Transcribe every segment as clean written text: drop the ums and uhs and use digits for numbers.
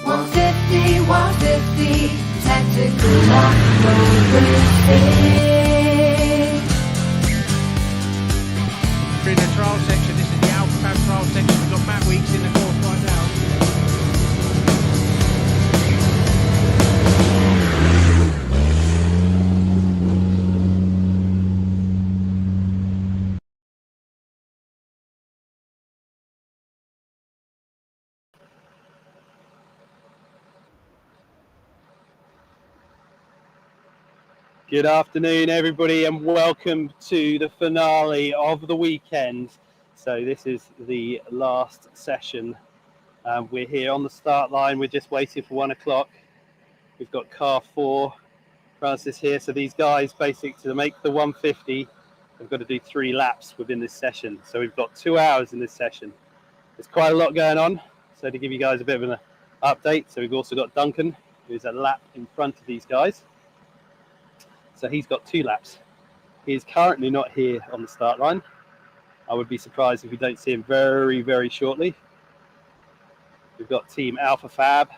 150, 150, tactical off-road racing. We're in the trial section. This is the Alpha Fab trial section. We've got Matt Weeks in the course right now. Good afternoon, everybody, and welcome to the finale of the weekend. So this is the last session. We're here on the start line. We're just waiting for 1 o'clock. We've got car 4, Francis here. So these guys, basically, to make the 150, have got to do 3 laps within this session. So we've got 2 hours in this session. There's quite a lot going on. So to give you guys a bit of an update, so we've also got Duncan, who's a lap in front of these guys. So he's got 2 laps. He is currently not here on the start line. I would be surprised if we don't see him very, very shortly. We've got Team Alpha Fab.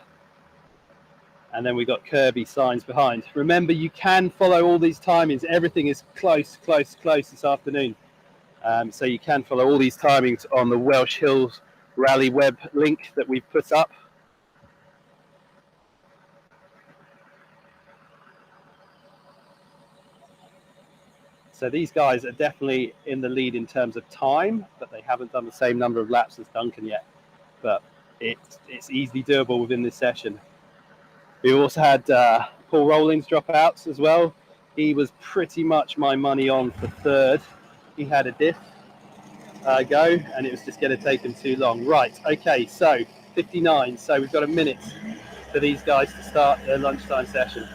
And then we've got Kirby signs behind. Remember, you can follow all these timings. Everything is close this afternoon. So you can follow all these timings on the Welsh Hills Rally web link that we've put up. So these guys are definitely in the lead in terms of time, but they haven't done the same number of laps as Duncan yet. But it's easily doable within this session. We also had Paul Rollins drop out as well. He was pretty much my money on for 3rd. He had a diff go, and it was just going to take him too long. Right, okay, so 59. So we've got a minute for these guys to start their lunchtime session.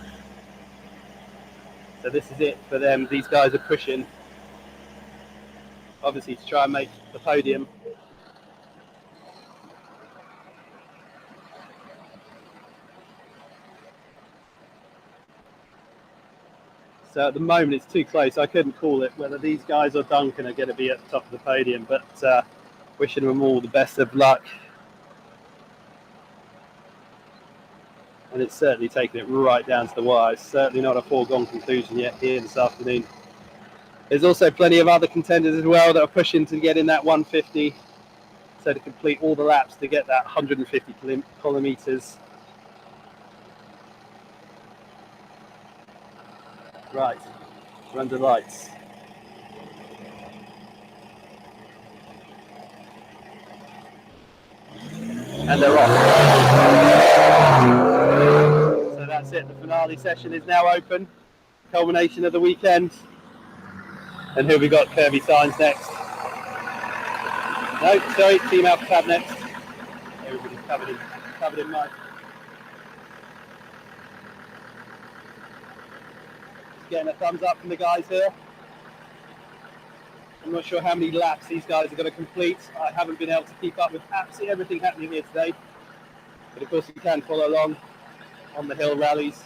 So this is it for them. These guys are pushing, obviously, to try and make the podium. So at the moment, it's too close. I couldn't call it whether these guys or Duncan are going to be at the top of the podium, but wishing them all the best of luck. And it's certainly taken it right down to the wire. It's certainly not a foregone conclusion yet here this afternoon. There's also plenty of other contenders as well that are pushing to get in that 150. So to complete all the laps to get that 150 kilometers. Right, we're under lights. And they're off. So that's it, the finale session is now open. Culmination of the weekend. And here we got Kirby Signs next. No, sorry, Team Alpha Fab next. Everybody's covered in mud. Just getting a thumbs up from the guys here. I'm not sure how many laps these guys are going to complete. I haven't been able to keep up with absolutely everything happening here today. But of course you can follow along on the hill rallies.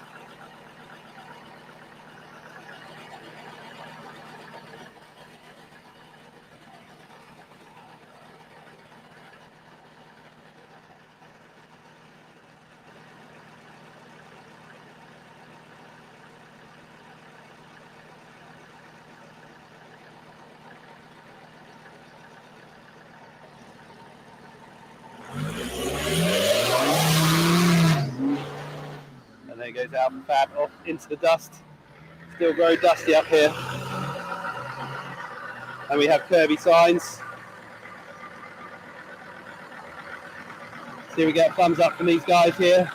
There goes Alpha Fab off into the dust. Still very dusty up here. And we have Kirby Signs. See, we get a thumbs up from these guys here.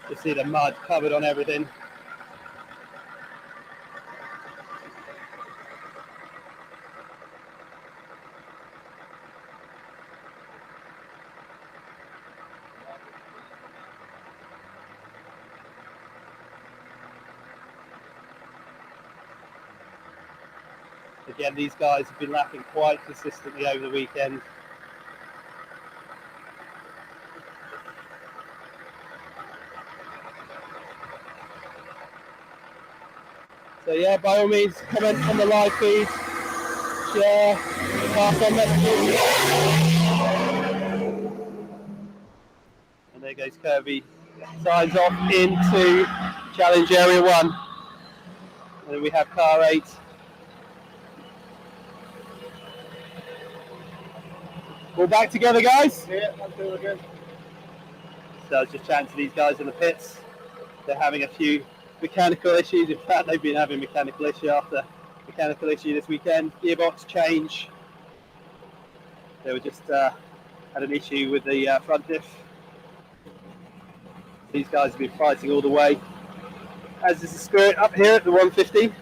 You see the mud covered on everything. Again, these guys have been lapping quite consistently over the weekend. So yeah, by all means, comment on the live feed, share, pass on messages. There goes Kirby. Signs off into challenge area 1. And then we have car 8. All back together, guys? Yeah, I'm doing good. So I was just chatting to these guys in the pits. They're having a few mechanical issues. In fact, they've been having mechanical issue after mechanical issue this weekend. Gearbox change. They were just had an issue with the front diff. These guys have been fighting all the way. As is the spirit up here at the 150.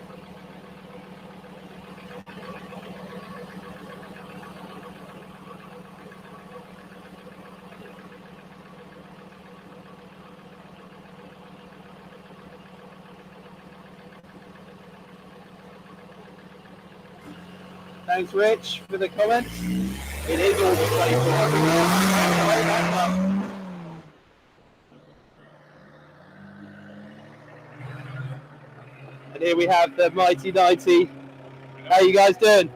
Thanks, Rich, for the comments. It is all the playful everywhere. And here we have the Mighty 90. How you guys doing?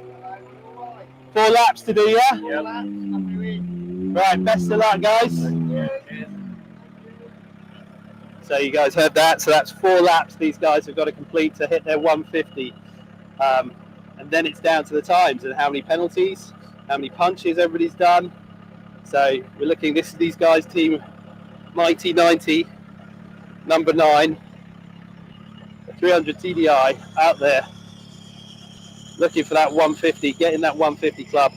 4 laps to do, yeah? Yep. Right, best of luck, guys. So you guys heard that. So that's 4 laps these guys have got to complete to hit their 150. And then it's down to the times and how many penalties, how many punches everybody's done. So we're looking, this is these guys, team Mighty 90, number 9, 300 TDI out there, looking for that 150, getting that 150 club.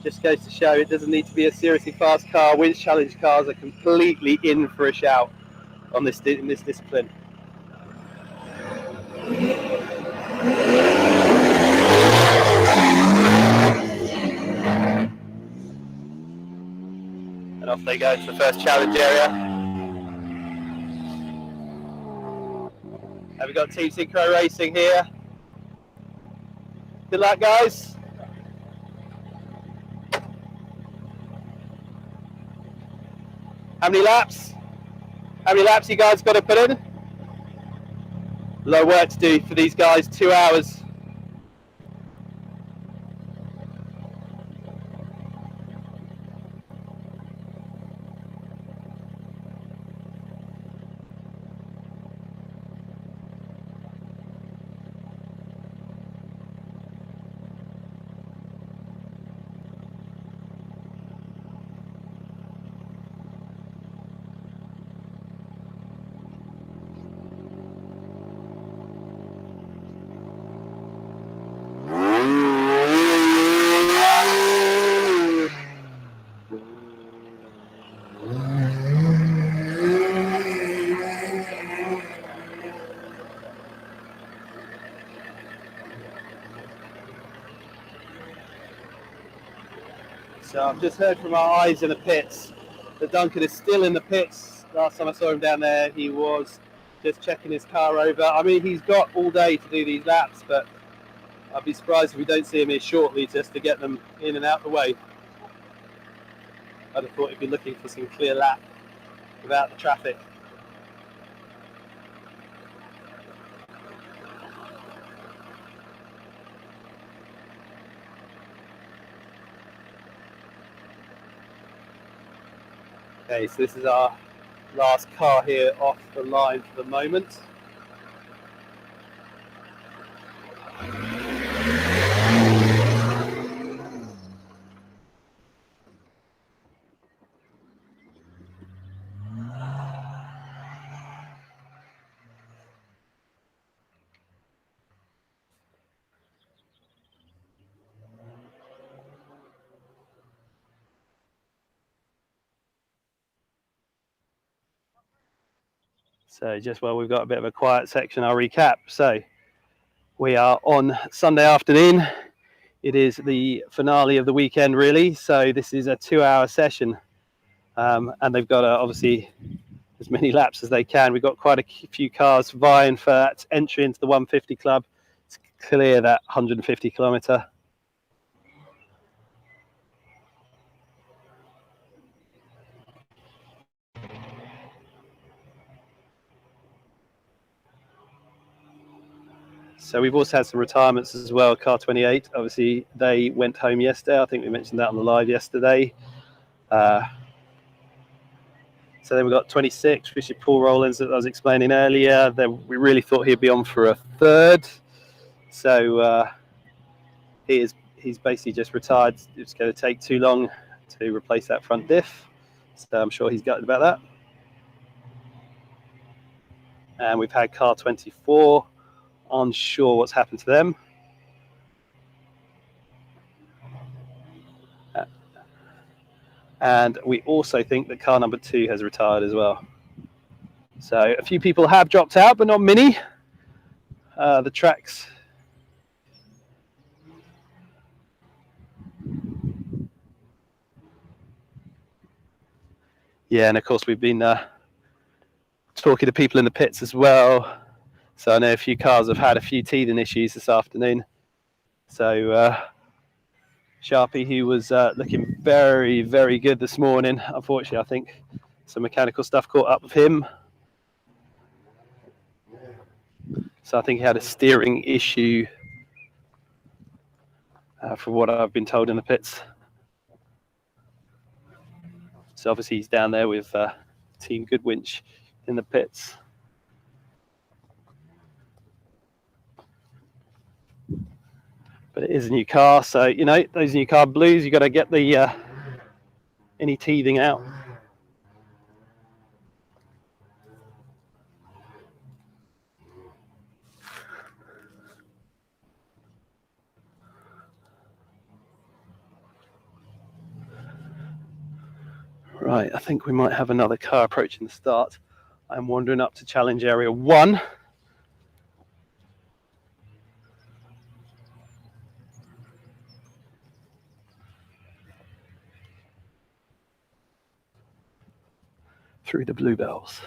Just goes to show it doesn't need to be a seriously fast car. Winch Challenge cars are completely in for a shout on this in this discipline. And off they go to the first challenge area. And we've got Team Synchro Racing here. Good luck, guys. How many laps? How many laps you guys got to put in? A lot of work to do for these guys, 2 hours. So I've just heard from our eyes in the pits that Duncan is still in the pits. Last time I saw him down there, he was just checking his car over. I mean, he's got all day to do these laps, but I'd be surprised if we don't see him here shortly just to get them in and out the way. I'd have thought he'd be looking for some clear lap without the traffic. Okay, so this is our last car here off the line for the moment. So just while we've got a bit of a quiet section, I'll recap. So we are on Sunday afternoon. It is the finale of the weekend, really. So this is a 2-hour session. And they've got obviously as many laps as they can. We've got quite a few cars vying for that entry into the 150 club to clear that 150 kilometre. So we've also had some retirements as well. Car 28, obviously they went home yesterday. I think we mentioned that on the live yesterday. So then we've got 26, which is Paul Rowlands that I was explaining earlier. Then we really thought he'd be on for a third. So he's basically just retired. It's going to take too long to replace that front diff. So I'm sure he's gutted about that. And we've had car 24. Unsure what's happened to them. And we also think that car number 2 has retired as well. So a few people have dropped out, but not many. The tracks. Yeah, and of course we've been talking to people in the pits as well. So I know a few cars have had a few teething issues this afternoon. So Sharpie, who was looking very, very good this morning, unfortunately, I think some mechanical stuff caught up with him. So I think he had a steering issue, from what I've been told in the pits. So obviously he's down there with Team Goodwinch in the pits. But it is a new car, so you know those new car blues. You got to get the any teething out. Right, I think we might have another car approaching the start. I'm wandering up to challenge area 1. Through the bluebells.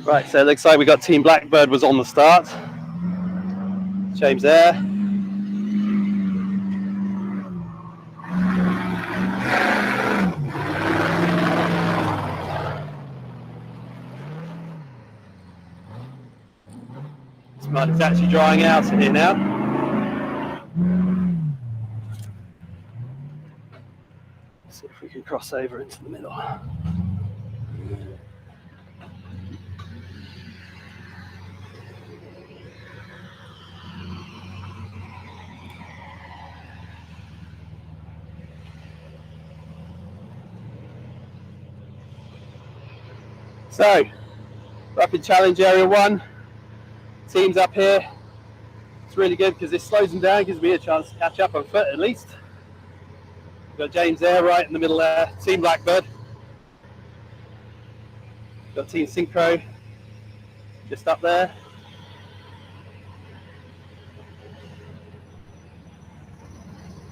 Right, so it looks like we got Team Blackbird was on the start. James there. This mud is actually drying out in here now. Let's see if we can cross over into the middle. So, we're up in challenge area 1. Teams up here. It's really good because this slows them down, gives me a chance to catch up on foot at least. We've got James there, right in the middle there. Team Blackbird. Got Team Synchro just up there.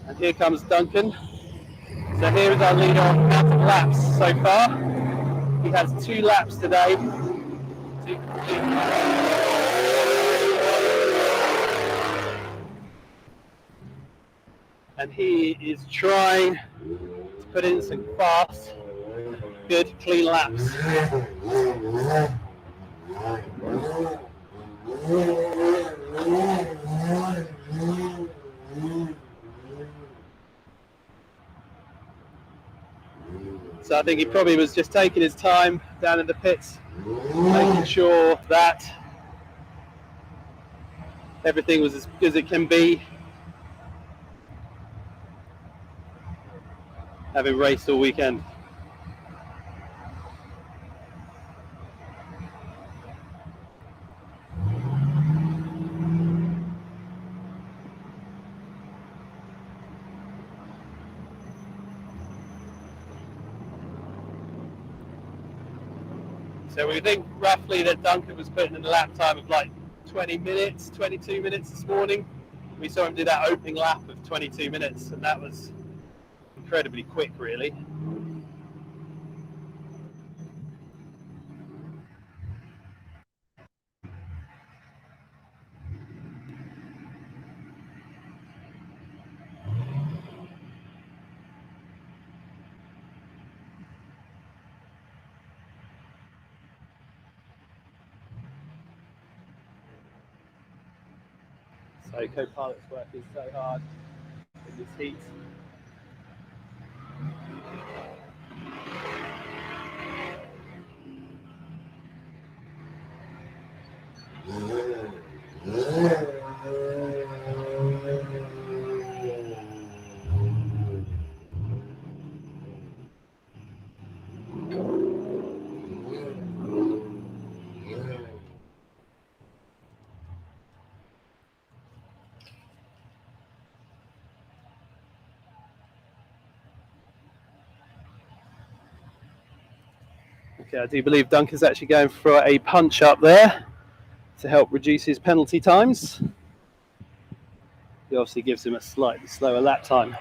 And here comes Duncan. So here is our leader on count of laps so far. He has 2 laps today. And he is trying to put in some fast, good, clean laps. So I think he probably was just taking his time down in the pits, making sure that everything was as good as it can be, having raced all weekend. So we think roughly that Duncan was putting in a lap time of like 20 minutes, 22 minutes this morning. We saw him do that opening lap of 22 minutes, and that was incredibly quick, really. So co-pilot's working so hard in this heat. Okay, I do believe Duncan's actually going for a punch up there to help reduce his penalty times. He obviously gives him a slightly slower lap time.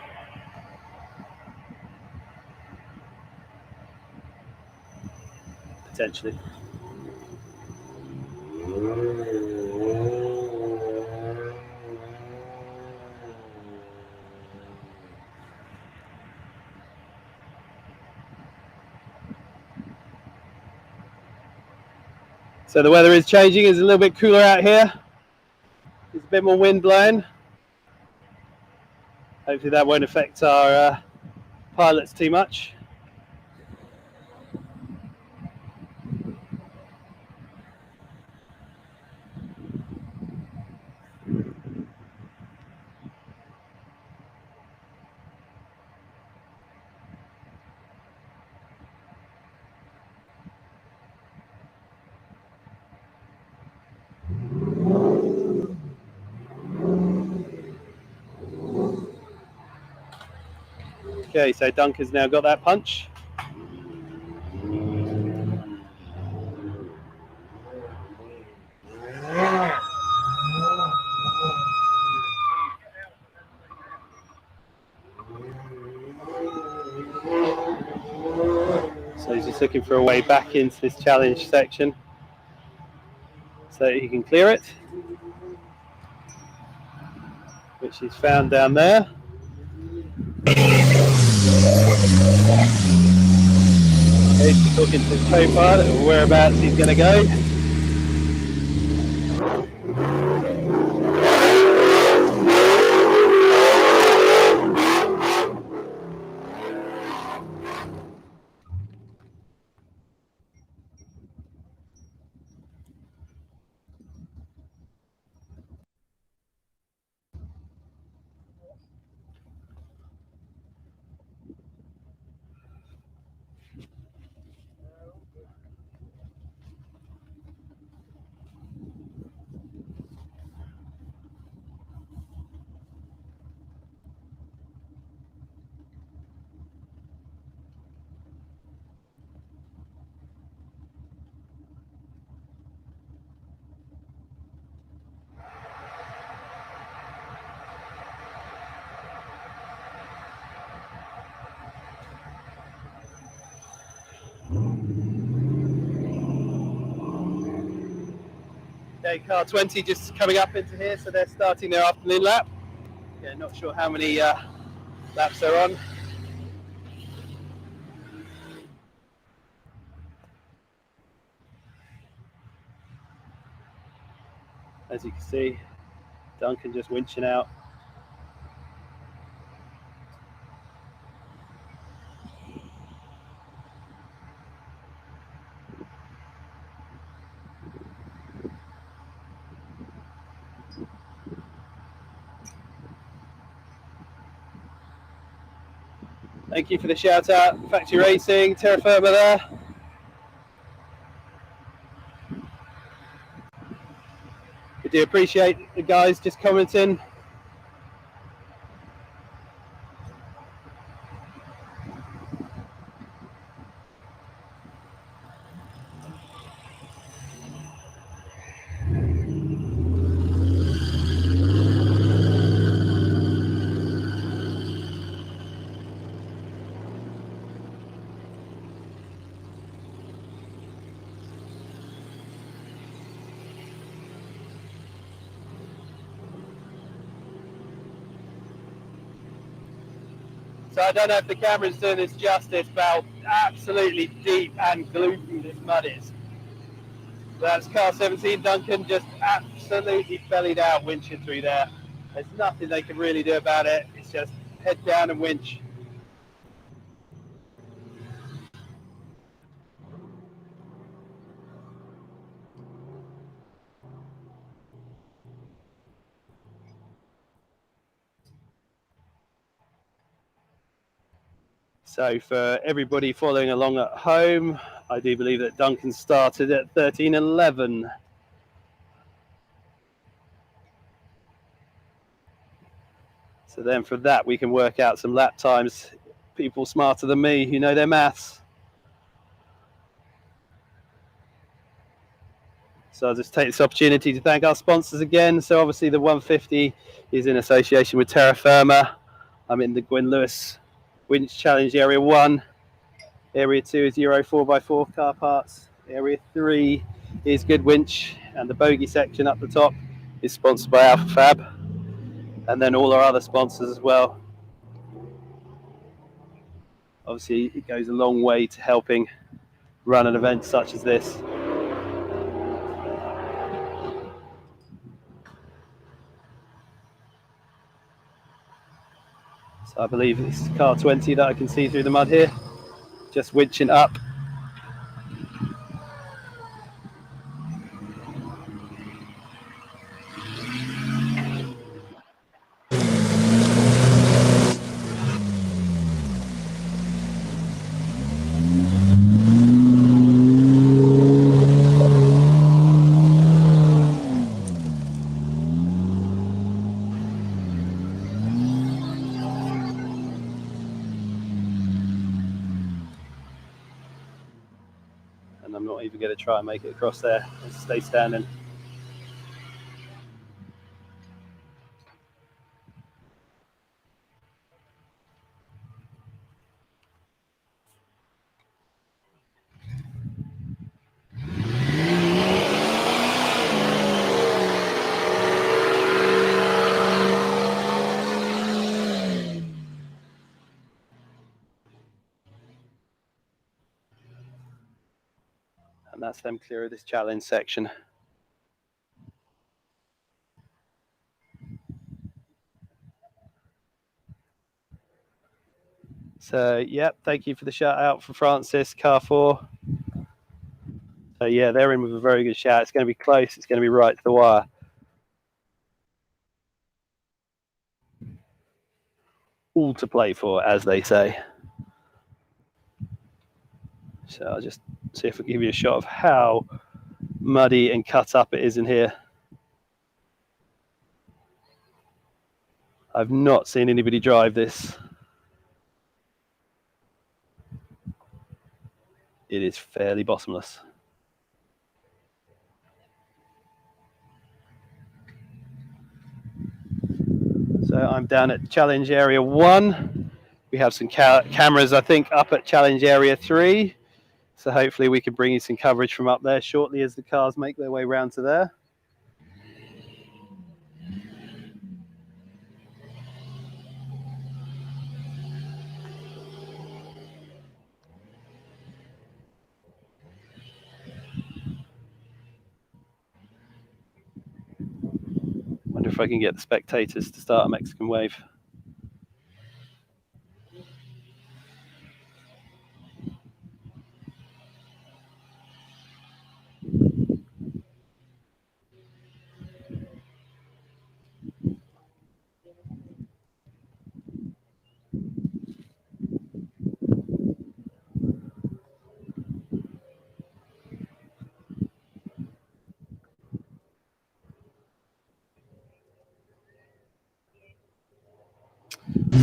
Potentially. So the weather is changing. It's a little bit cooler out here. There's a bit more wind blowing. Hopefully that won't affect our pilots too much. Okay, so Duncan's now got that punch. So he's just looking for a way back into this challenge section so that he can clear it, which he's found down there. He's talking to his co-pilot or whereabouts he's going to go. Okay, car 20 just coming up into here, so they're starting their afternoon lap. Yeah, not sure how many laps they're on. As you can see, Duncan just winching out. Thank you for the shout out, Factory Racing, Terra Firma there. We do appreciate the guys just commenting. So I don't know if the camera's doing this justice, but how absolutely deep and gloopy this mud is. That's car 17, Duncan, just absolutely bellied out winching through there. There's nothing they can really do about it. It's just head down and winch. So for everybody following along at home, I do believe that Duncan started at 13:11. So then from that, we can work out some lap times. People smarter than me who know their maths. So I'll just take this opportunity to thank our sponsors again. So obviously the 150 is in association with Terra Firma. I'm in the Gwyn Lewis Winch Challenge Area 1. Area 2 is Euro 4x4 car parts. Area 3 is Good Winch. And the bogey section up the top is sponsored by Alpha Fab. And then all our other sponsors as well. Obviously, it goes a long way to helping run an event such as this. So I believe it's car 20 that I can see through the mud here, just winching up. And I'm not even going to try and make it across there. Let's stay standing. And that's them clear of this challenge section. So, yep, thank you for the shout out for Francis, car 4. So, yeah, they're in with a very good shout. It's going to be close. It's going to be right to the wire. All to play for, as they say. So I'll just see if I can give you a shot of how muddy and cut up it is in here. I've not seen anybody drive this. It is fairly bottomless. So I'm down at Challenge Area 1. We have some cameras, I think, up at Challenge Area 3. So hopefully we can bring you some coverage from up there shortly as the cars make their way round to there. Wonder if I can get the spectators to start a Mexican wave.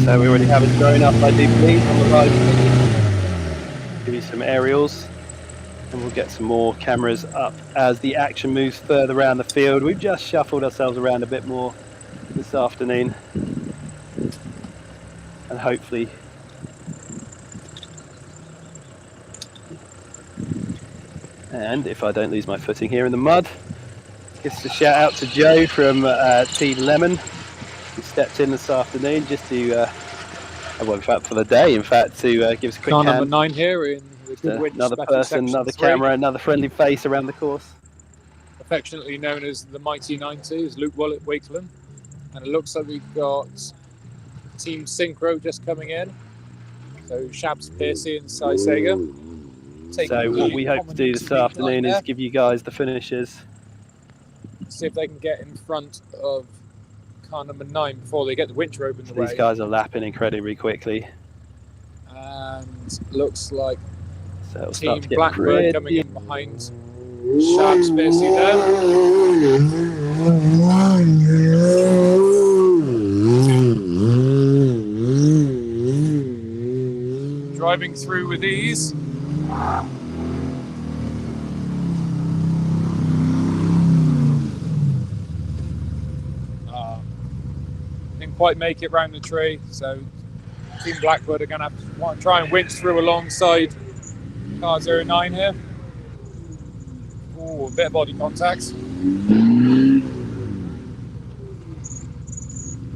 So we already have it thrown up, I do believe, on the right. Give you some aerials, and we'll get some more cameras up as the action moves further around the field. We've just shuffled ourselves around a bit more this afternoon, and hopefully and if I don't lose my footing here in the mud, just a shout out to Joe from Team Lemon, who stepped in this afternoon just to well, in fact, for the day, in fact, to give us a quick Car number hand. 9 here in the Good Winch Another Special person, Section another 3. camera, another friendly face around the course. Affectionately known as the Mighty 90, is Luke Wakeland. And it looks like we've got Team Synchro just coming in. So Shabs Piercy and Sai Sega. So what we hope to do this afternoon is give you guys the finishers. See if they can get in front of car number 9 before they get the winch rope in the way. These guys are lapping incredibly quickly. And looks like So it'll Team start to get Blackbird coming in behind Shabs Piercy there. Driving through with ease. Didn't quite make it round the tree, so Team Blackbird are going to have to try and winch through alongside car 09 here. Ooh, a bit of body contact.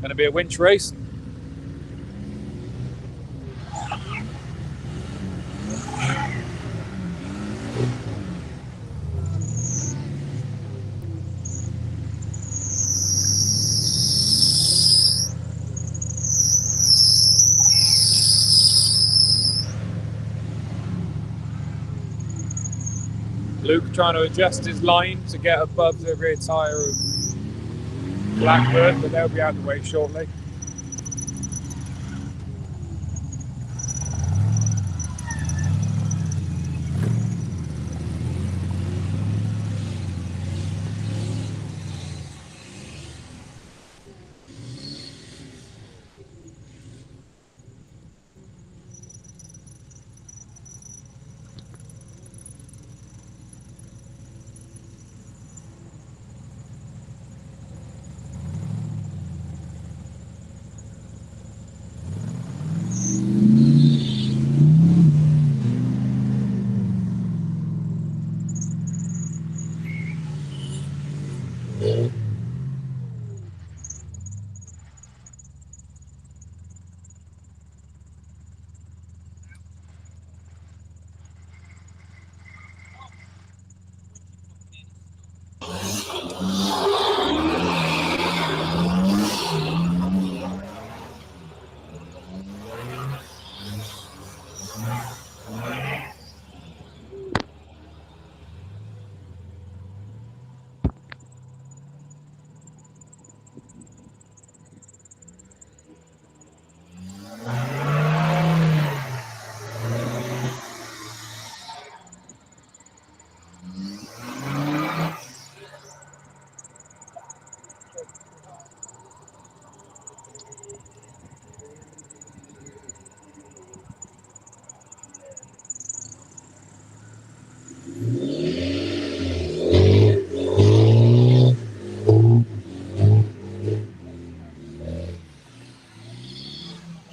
Going to be a winch race. Luke trying to adjust his line to get above the rear tyre of Blackbird, but they'll be out of the way shortly.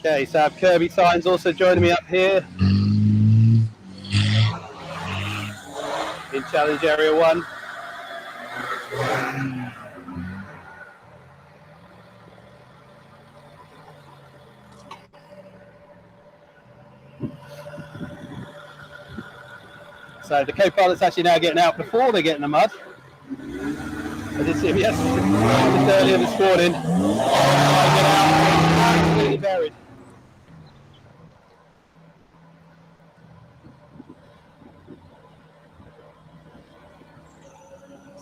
Okay, so I have Kirby Tynes also joining me up here in Challenge Area 1. So the co-pilot's actually now getting out before they get in the mud. I did see him yesterday, just earlier this morning. Get out, absolutely buried.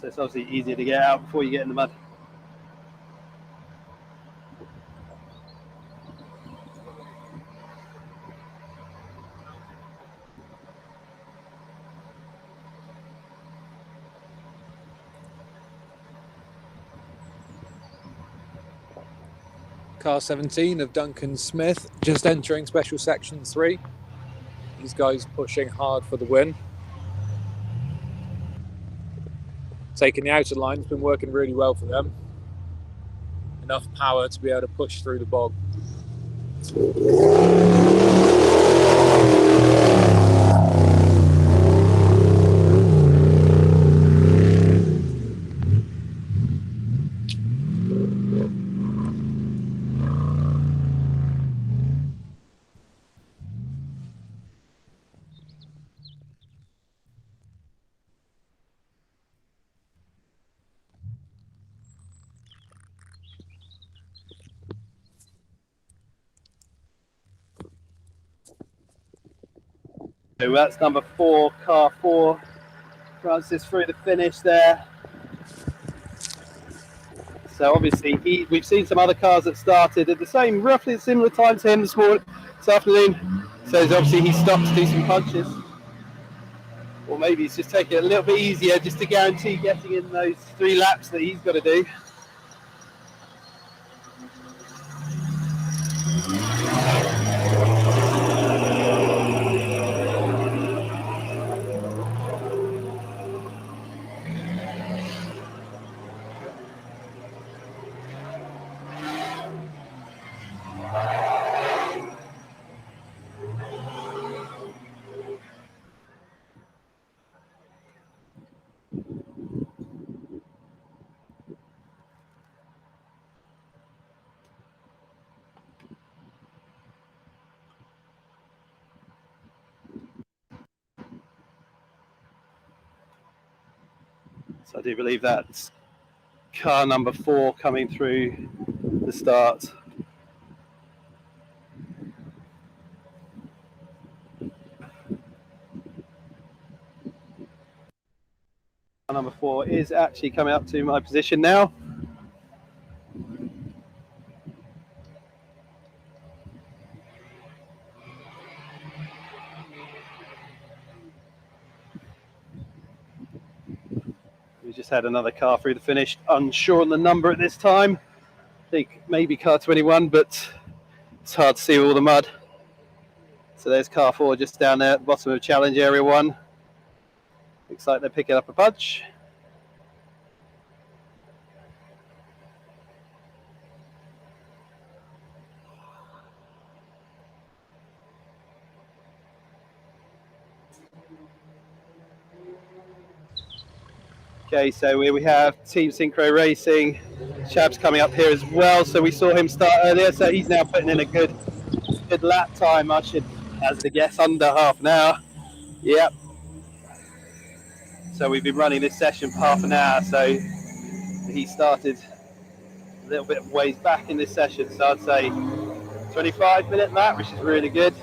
So it's obviously easier to get out before you get in the mud. Car 17 of Duncan Smith just entering Special Section 3. These guys pushing hard for the win. Taking the outer line, it's been working really well for them. Enough power to be able to push through the bog. So that's number 4, car 4. Francis through the finish there. So obviously we've seen some other cars that started at the same, roughly similar time to him this afternoon. So obviously he stopped to do some punches. Or maybe he's just taking it a little bit easier just to guarantee getting in those 3 laps that he's got to do. So I do believe that's car number 4 coming through the start. Car number 4 is actually coming up to my position now. We just had another car through the finish, unsure on the number at this time. I think maybe car 21, but it's hard to see all the mud. So there's car 4 just down there at the bottom of challenge area 1. Looks like they're picking up a punch. Okay, so we have Team Synchro Racing. Shab's coming up here as well. So we saw him start earlier. So he's now putting in a good lap time. I should hazard a guess under half an hour. Yep. So we've been running this session for half an hour. So he started a little bit of ways back in this session. So I'd say 25-minute lap, which is really good.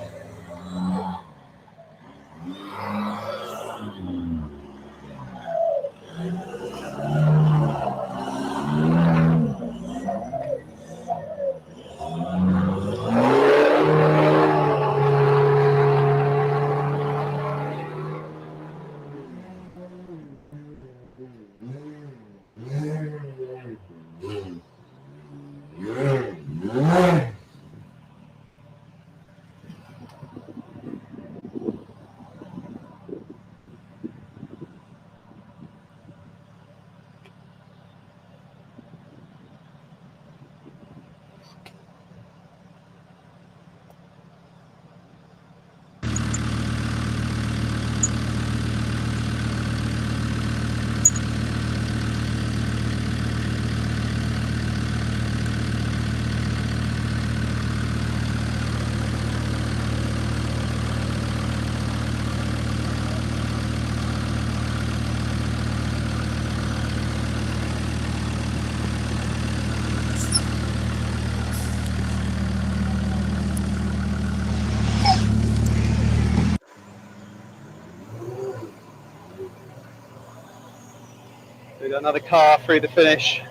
We got another car through the finish.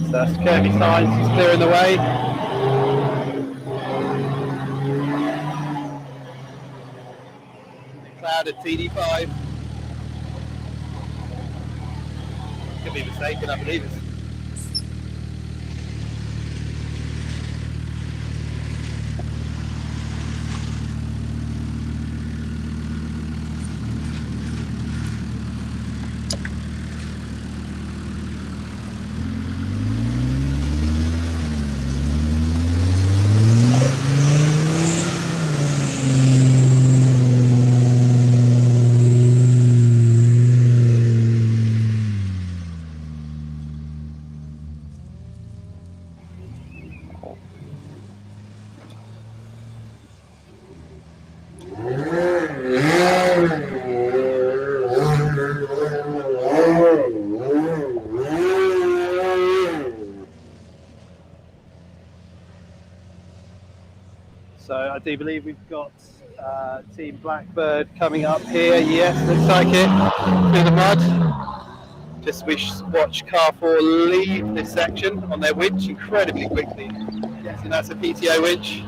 So that's Kirby Signs, he's clearing the way. Cloud at TD5. Could be mistaken, I believe it's. So I do believe we've got Team Blackbird coming up here. Yes, looks like it. Through the mud. Just watch car 4 leave this section on their winch incredibly quickly. Guessing that's a PTO winch.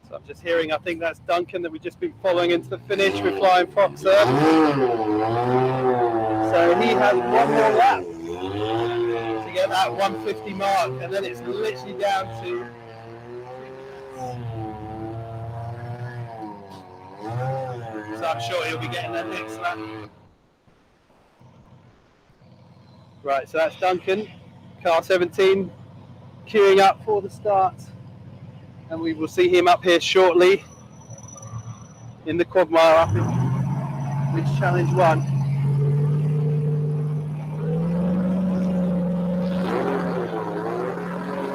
So I'm just hearing, I think that's Duncan that we've just been following into the finish with Flying Fox there. So he has one more lap to get that 150 mark, and then it's literally down to so I'm sure he'll be getting that next lap. Right, so that's Duncan, car 17, queuing up for the start, and we will see him up here shortly in the quad mile up in which challenge 1.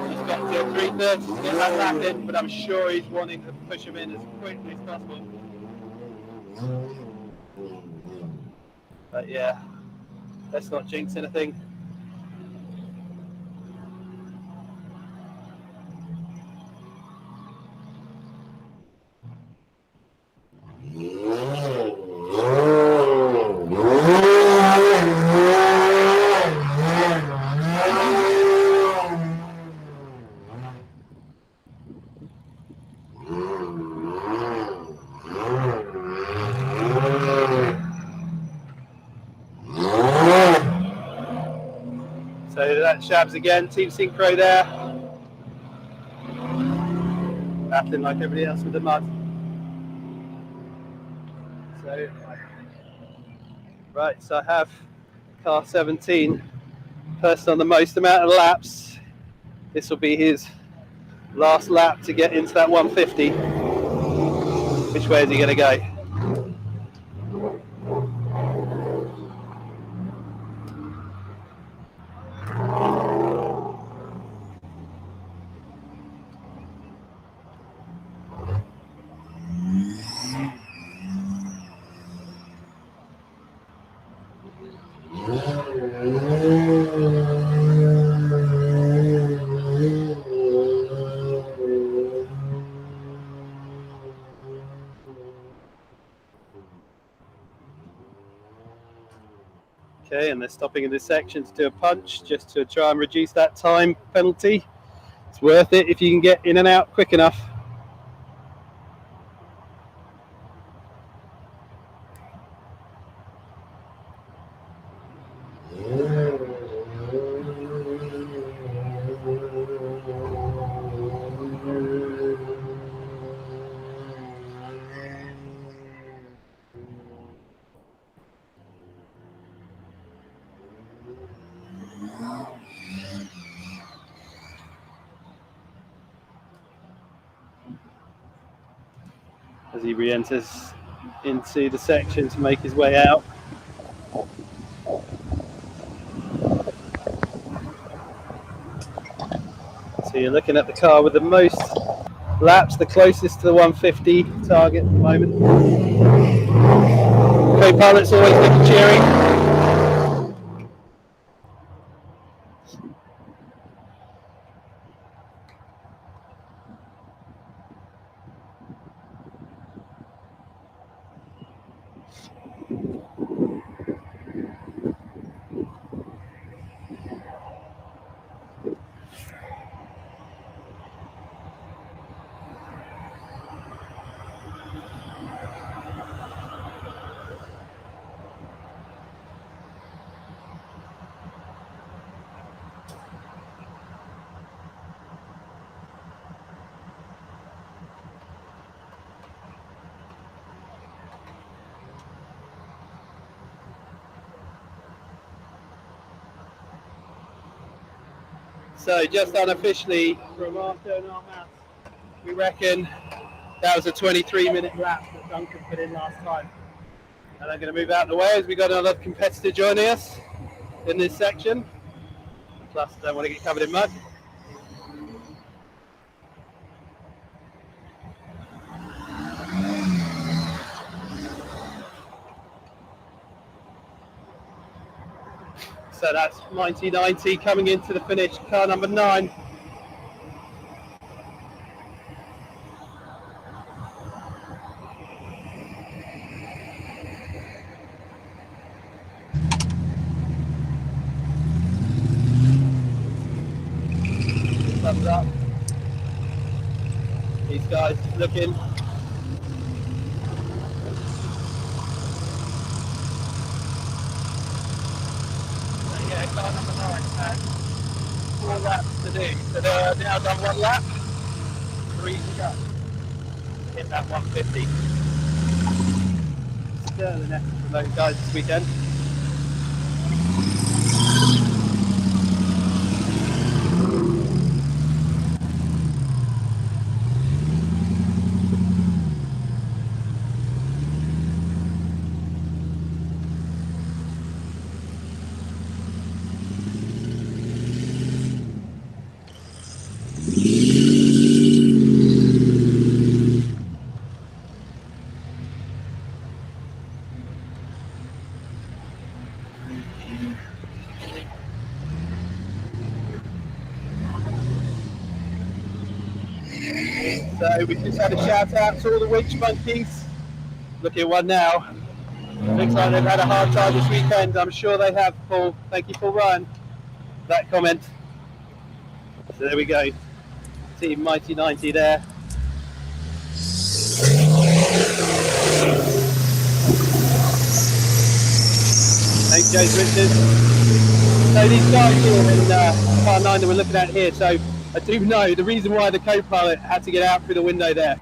He's got till 3:30 to get that lap in, but I'm sure he's wanting to push him in as quickly as possible. But yeah, let's not jinx anything. So that's Shabs again, Team Synchro there. Battling like everybody else with the mud. So, right, so I have car 17, person on the most amount of laps. This will be his last lap to get into that 150. Which way is he going to go? Okay, and they're stopping in this section to do a punch just to try and reduce that time penalty. It's worth it if you can get in and out quick enough. As he re-enters into the section to make his way out. So you're looking at the car with the most laps, the closest to the 150 target at the moment. Co-pilot's always looking cheery. So just unofficially from Arthur and our maths, we reckon that was a 23-minute lap that Duncan put in last time. And I'm going to move out of the way as we got another competitor joining us in this section. Plus, don't want to get covered in mud. So that's 9090 coming into the finish, car number 9. Thumbs up. These guys looking. Yeah, car number 9. 4 laps to do. So they're now done 1 lap. 3 to go. Hit that 150. Sterling effort from those guys this weekend. So we just had a shout out to all the winch monkeys. Look at one now. Looks like they've had a hard time this weekend. I'm sure they have, Paul. Thank you for Ryan. That comment. So there we go. Team Mighty 90 there. Thanks, James Richards. So these guys here in car 9 that we're looking at here, so I do know the reason why the co-pilot had to get out through the window there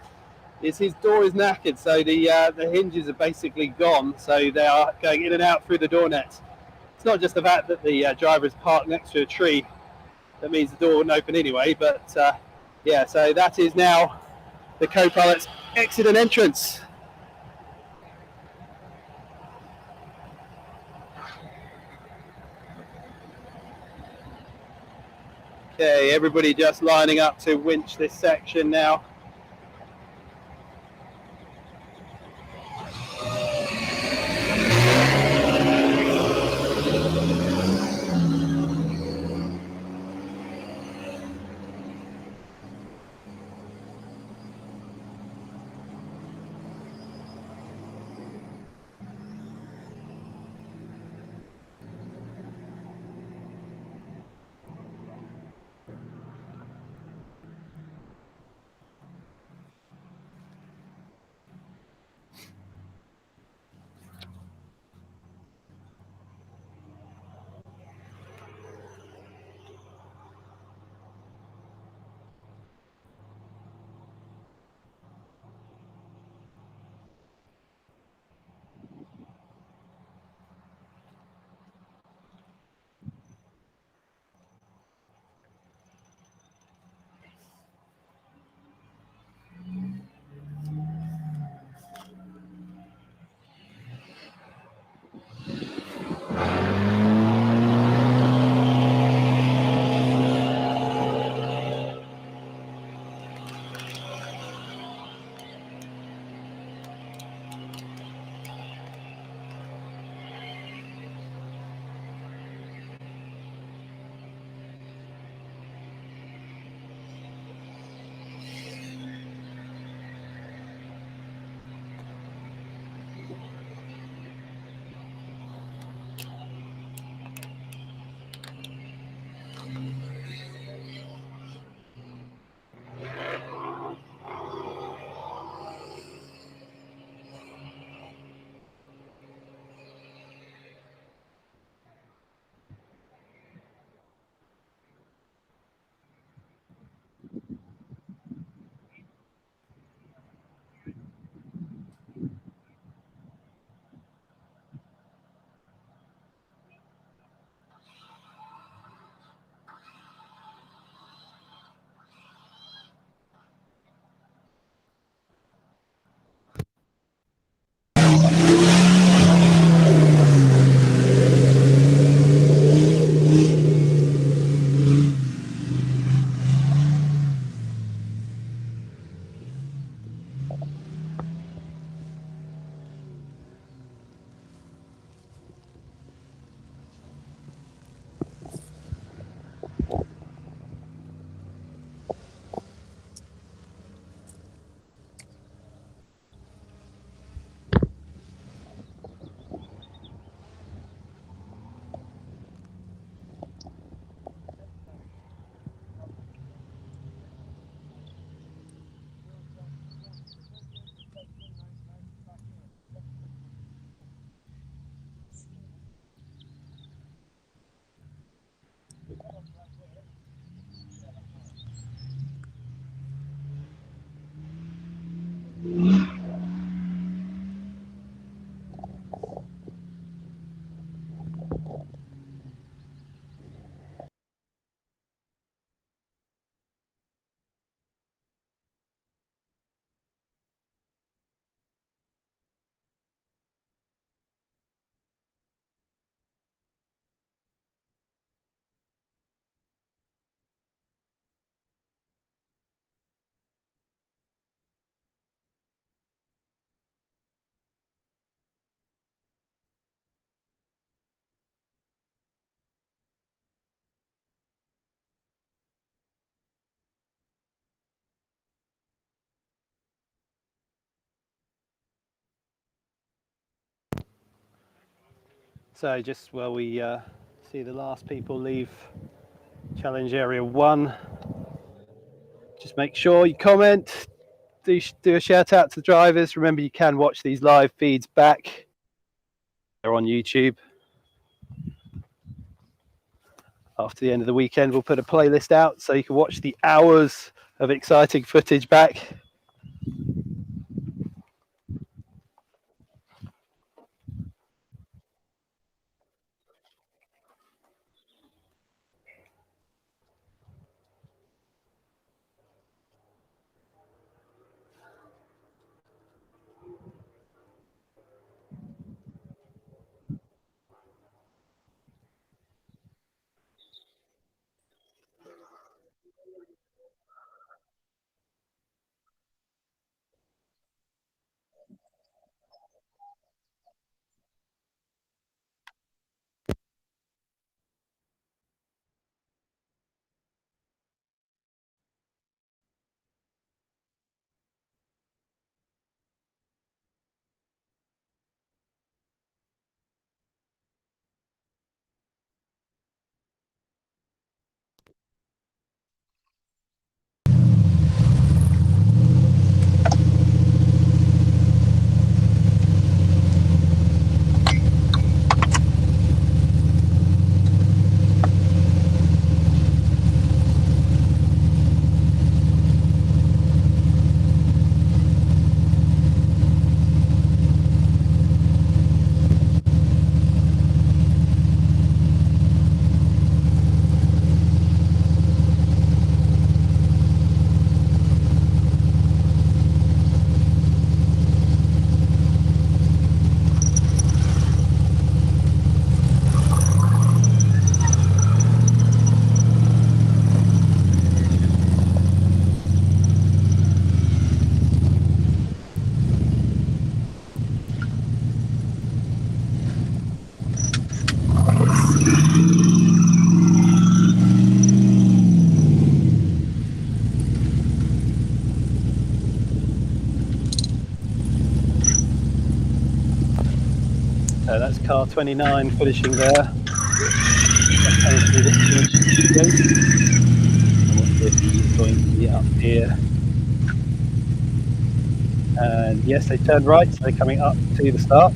is his door is knackered, so the hinges are basically gone, so they are going in and out through the door nets. It's not just the fact that the driver is parked next to a tree that means the door wouldn't open anyway, but yeah, so that is now the co-pilot's exit and entrance. Okay, everybody just lining up to winch this section now. So just while we see the last people leave challenge area 1, just make sure you comment, do a shout out to the drivers. Remember, you can watch these live feeds back. They're on YouTube. After the end of the weekend, we'll put a playlist out so you can watch the hours of exciting footage back. So that's car 29 finishing there. Coming through the finish gate. And we'll see if he's going to be up here. And yes, they turned right, so they're coming up to the start.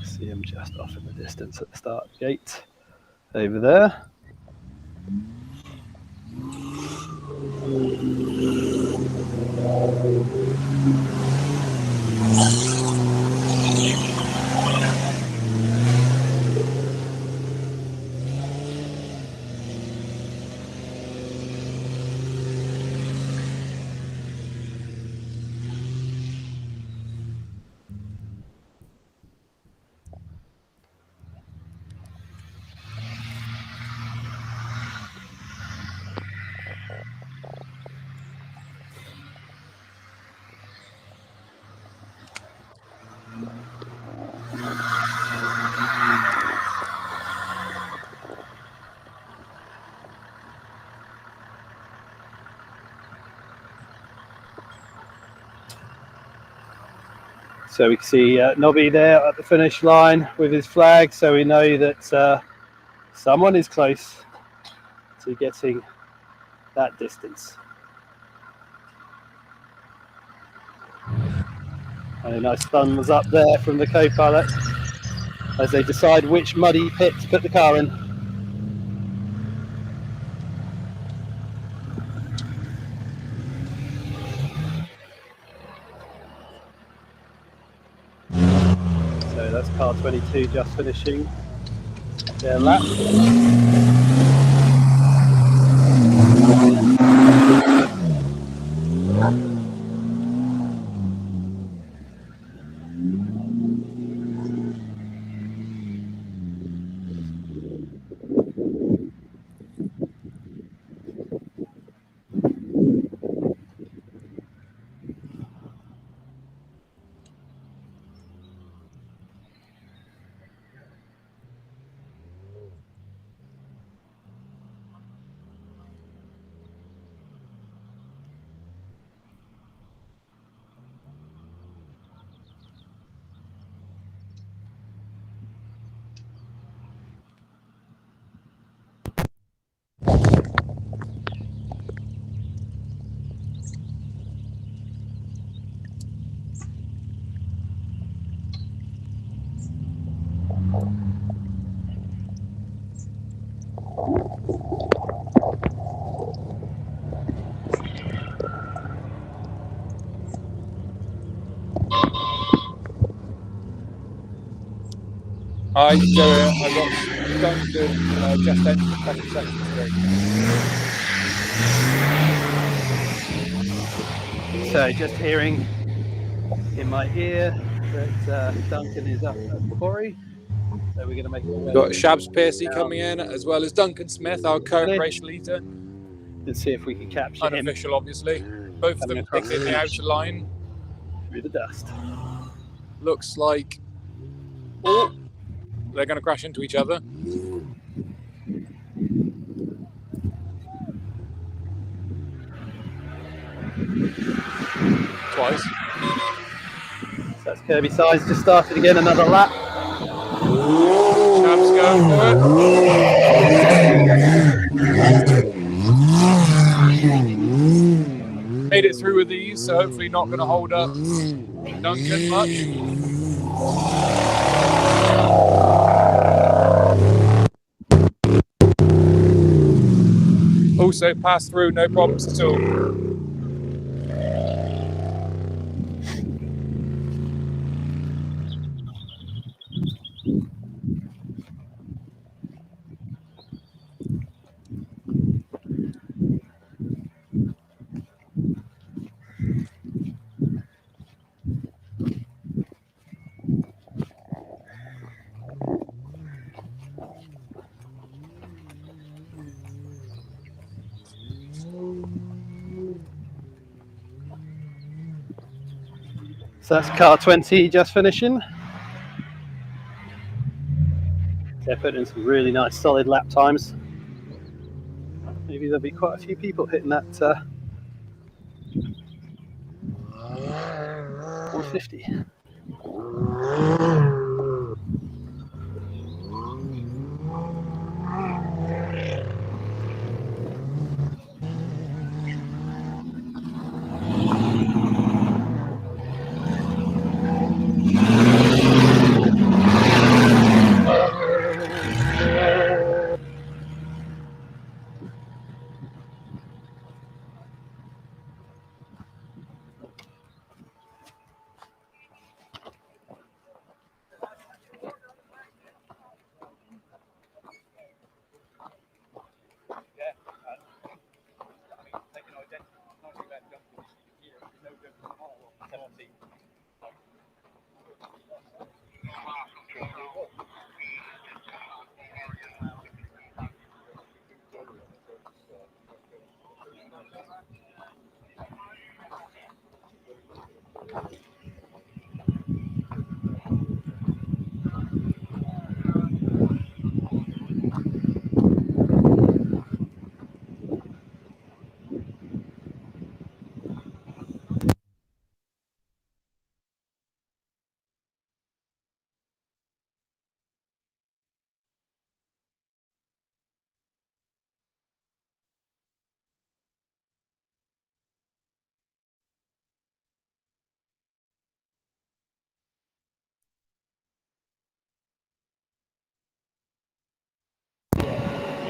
See him just off in the distance at the start gate over there. So we can see Nobby there at the finish line with his flag, so we know that someone is close to getting that distance. And a nice thumbs up there from the co-pilot as they decide which muddy pit to put the car in. So that's car 22 just finishing their lap. Hi, Joe. I got Duncan just entered a couple seconds ago. So just hearing in my ear that Duncan is up at the quarry. So we're going to make our We've way got Shabs Piercy down coming in, as well as Duncan Smith, our current Finish. race leader. and see if we can capture him Unofficial, obviously. Both of coming them across picking the the finish outer line. through the dust. Looks like... Oh! They're going to crash into each other. Twice. So that's Kirby Size just started again, another lap. Shabs going for it. Made it through with these, so hopefully not going to hold up Duncan much. Also passed through, no problems at all. So that's car 20 just finishing. They're putting in some really nice solid lap times. Maybe there'll be quite a few people hitting that 150.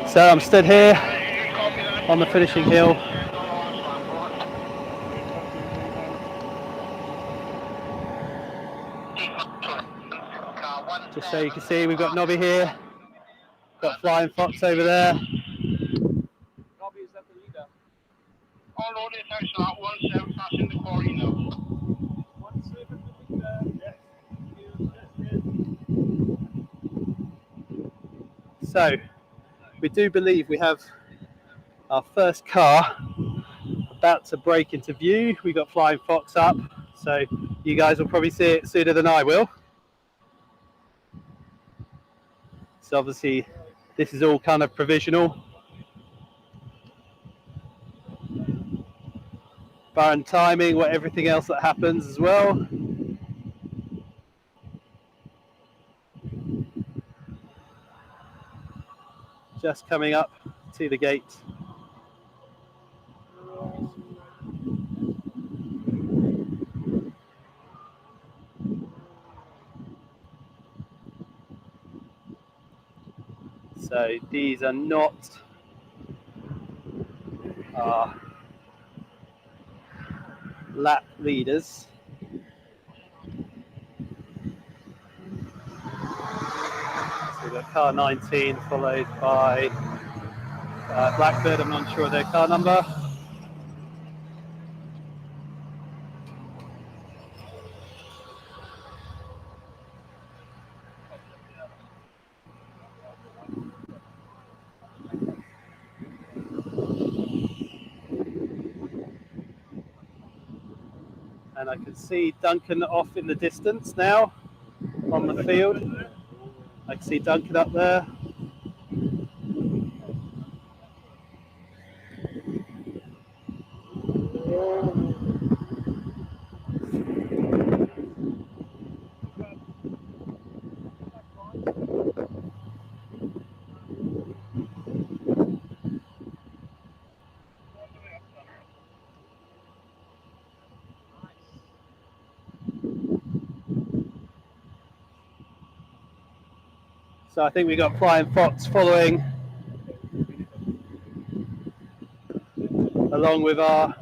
So I'm stood here on the finishing hill. Just so you can see, we've got Nobby here, got Flying Fox over there. Nobby, is that the leader? Oh no, this house that one, so that's in the quarry now. So we do believe we have our first car about to break into view. We got Flying Fox up, so you guys will probably see it sooner than I will. So obviously this is all kind of provisional. Barring timing, what everything else that happens as well. Just coming up to the gate. So these are not our lap leaders. We've got car 19 followed by Blackbird. I'm not sure of their car number. And I can see Duncan off in the distance now on the field. I can see Duncan up there. So I think we got Flying Fox following, along with our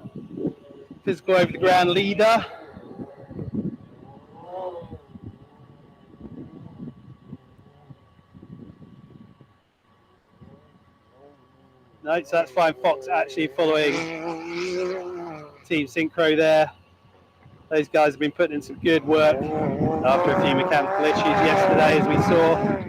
physical over the ground leader. No, so that's Flying Fox actually following Team Synchro there. Those guys have been putting in some good work after a few mechanical issues yesterday, as we saw.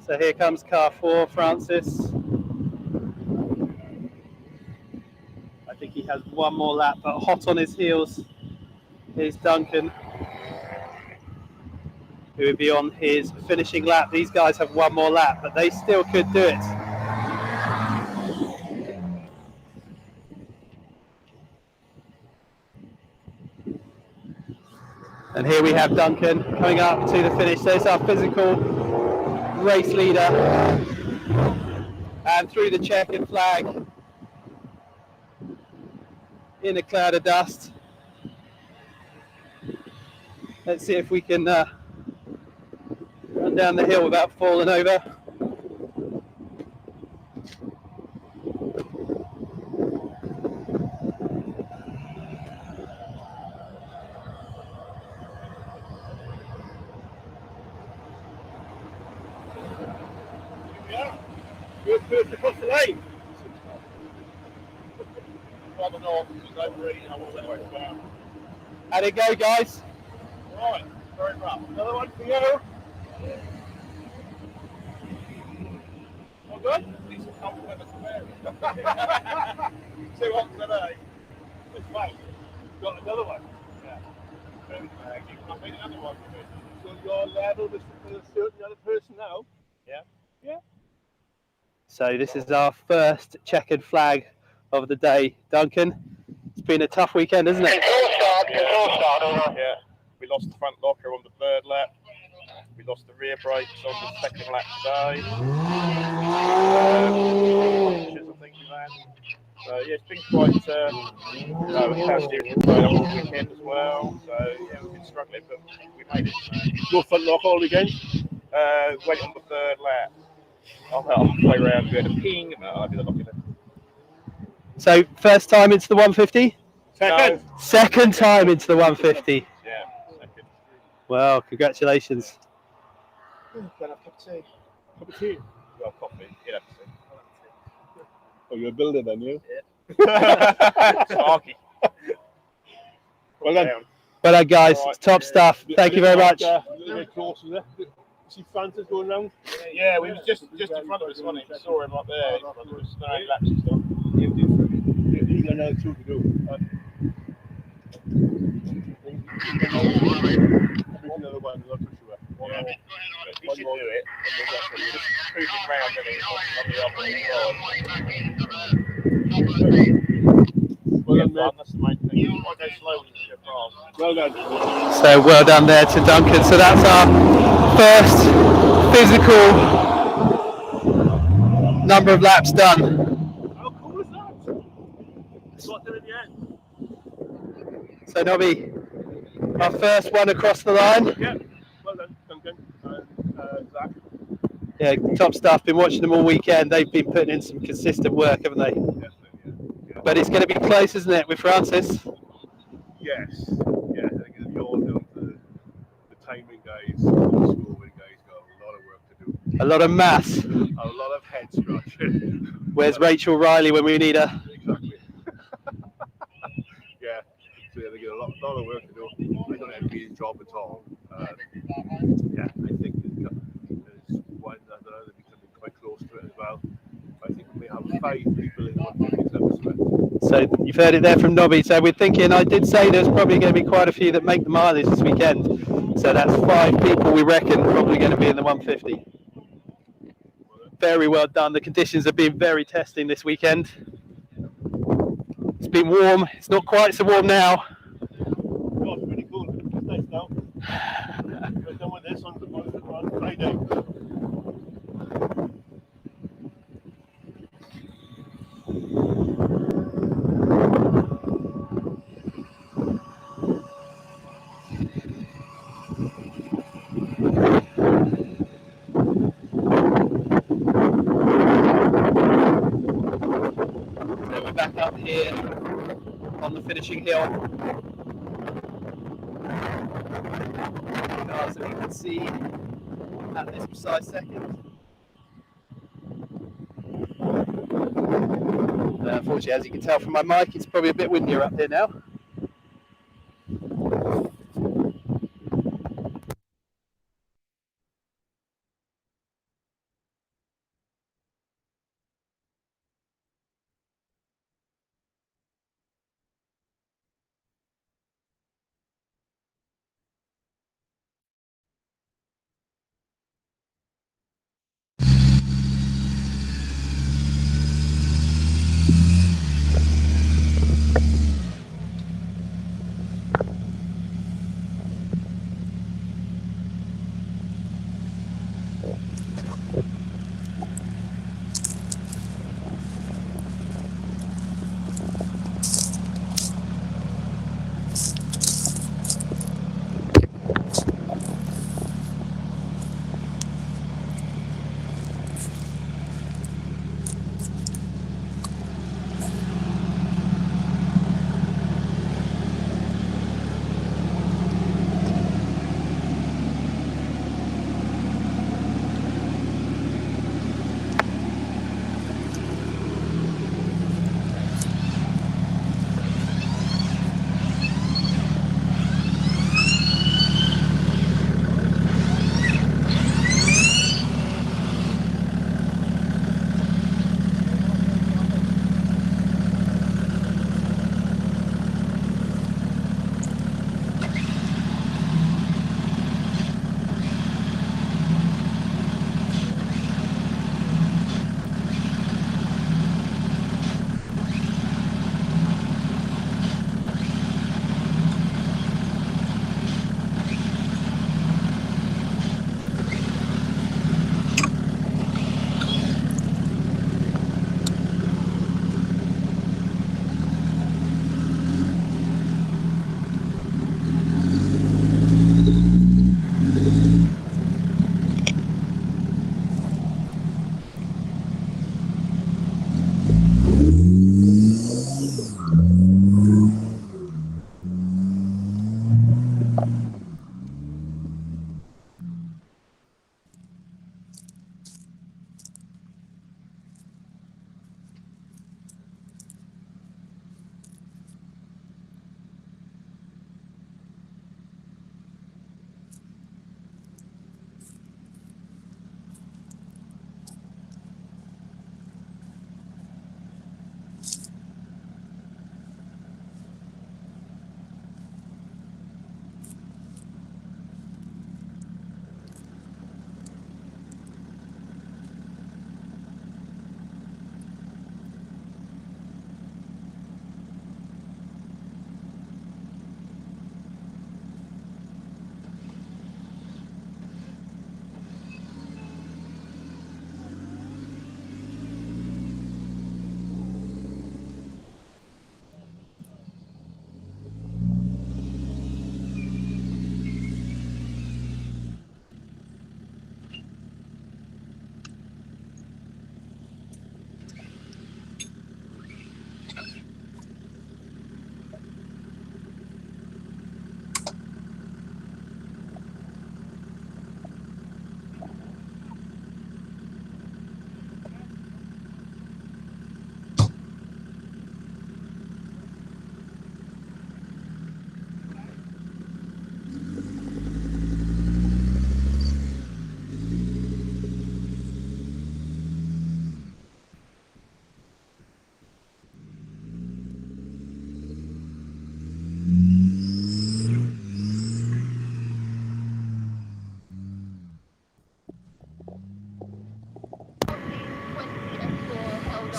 So here comes car 4, Francis. I think he has one more lap, but hot on his heels is Duncan, who would be on his finishing lap. These guys have one more lap, but they still could do it. And here we have Duncan coming up to the finish. There's our physical race leader. And through the checkered flag, in a cloud of dust. Let's see if we can run down the hill without falling over. Good across the lane. I don't know, How'd it go, guys? right, very rough. Another one for you. All good? These are compliment us. 2 on today. This way. Got another one. Yeah. I've made another one. So you're level with a certain other person now? Yeah. Yeah. So this is our first checkered flag of the day, Duncan. It's been a tough weekend, isn't it? Yeah. We lost the front locker on the 3rd lap. We lost the rear brakes on the 2nd lap today. I think we ran. So yeah, it's been quite we had steering control on the weekend as well. So yeah, we've been struggling, but we made it. No front lock all weekend? Went on the 3rd lap. Halfway around, we had a ping. No, I did a lock in it. So first time into the 150? Second. No. Second time into the 150. Yeah, second. Well, congratulations. Can I have a cup of tea? Cup of tea. Well, coffee. Yeah, Oh, you're a builder then, you? yeah. Sparky. Well done. Well done, guys. Right. Top stuff. Thank you very much. A little bit closer there. See Francis going round? Yeah, we was just in front of us, wasn't he? We saw him up there in front of us. No laps and stuff. He's got another 2 to do. Another one, not too sure. Yeah. He should do it. And we'll just cruising round Well done, mate. That's the main thing. You might go slowly to get past. Well done. So well done there to Duncan. So that's our first physical number of laps done. How cool is that? It's got there in the end. So Nobby, our first one across the line. Yeah. Well Yeah, top stuff. Been watching them all weekend. They've been putting in some consistent work, haven't they? Definitely, yeah. But it's going to be close, isn't it, with Francis? Yes, yeah, I think it'll be all down to the timing guys, the scoring guys got a lot of work to do. A lot of maths. A lot of head scratching. Where's Rachel Riley when we need her? Exactly. Yeah, so yeah, they get a lot of work to do. I don't envy his job at all. Yeah, I think there's one that they're becoming quite close to it as well. I think we may have 5 people in 150 clubs. So you've heard it there from Nobby. So we're thinking, I did say there's probably going to be quite a few that make the mileage this weekend. So that's 5 people we reckon probably going to be in the 150. Very well done. The conditions have been very testing this weekend. It's been warm. It's not quite so warm now. Oh, it's pretty cool. It's nice now. We're done with this on Friday. So we're back up here on the finishing hill. So you can see at this precise second. Unfortunately, as you can tell from my mic, it's probably a bit windier up here now.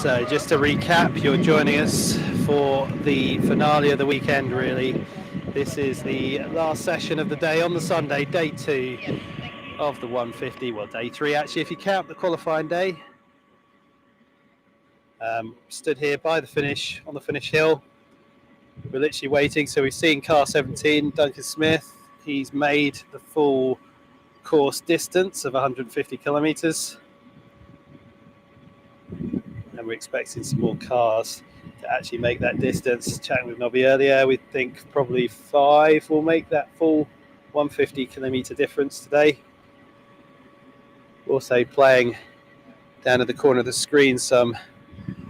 So just to recap, you're joining us for the finale of the weekend, really. This is the last session of the day on the Sunday, day 2 of the 150. Well, day 3 actually, if you count the qualifying day. Stood here by the finish, on the finish hill. We're literally waiting. So we've seen car 17, Duncan Smith. He's made the full course distance of 150 kilometres. And we're expecting some more cars to actually make that distance. Chatting with Nobby earlier, we think probably 5 will make that full 150 kilometre difference today. Also playing down at the corner of the screen some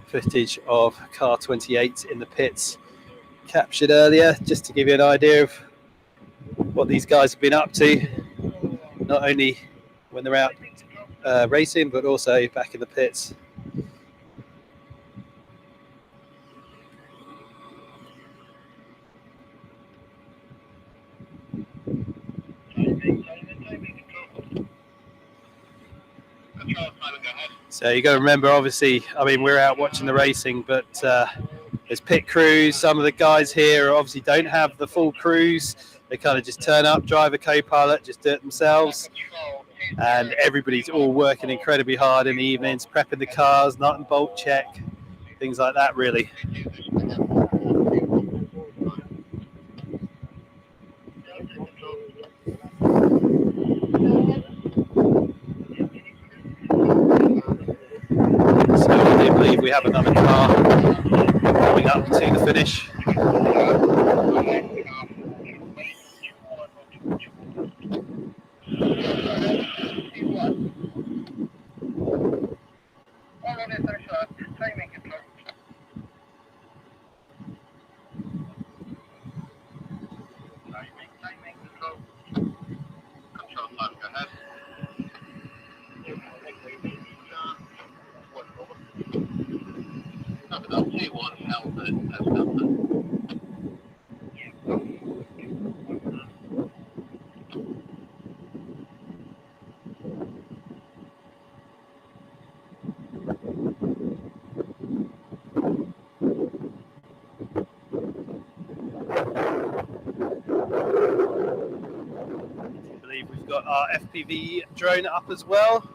footage of car 28 in the pits captured earlier, just to give you an idea of what these guys have been up to, not only when they're out racing, but also back in the pits. So you got to remember, obviously, I mean, we're out watching the racing, but there's pit crews. Some of the guys here obviously don't have the full crews. They kind of just turn up, drive a co-pilot, just do it themselves. And everybody's all working incredibly hard in the evenings, prepping the cars, nut and bolt check, things like that, really. So I do believe we have another car coming up to the finish. I believe we've got our FPV drone up as well.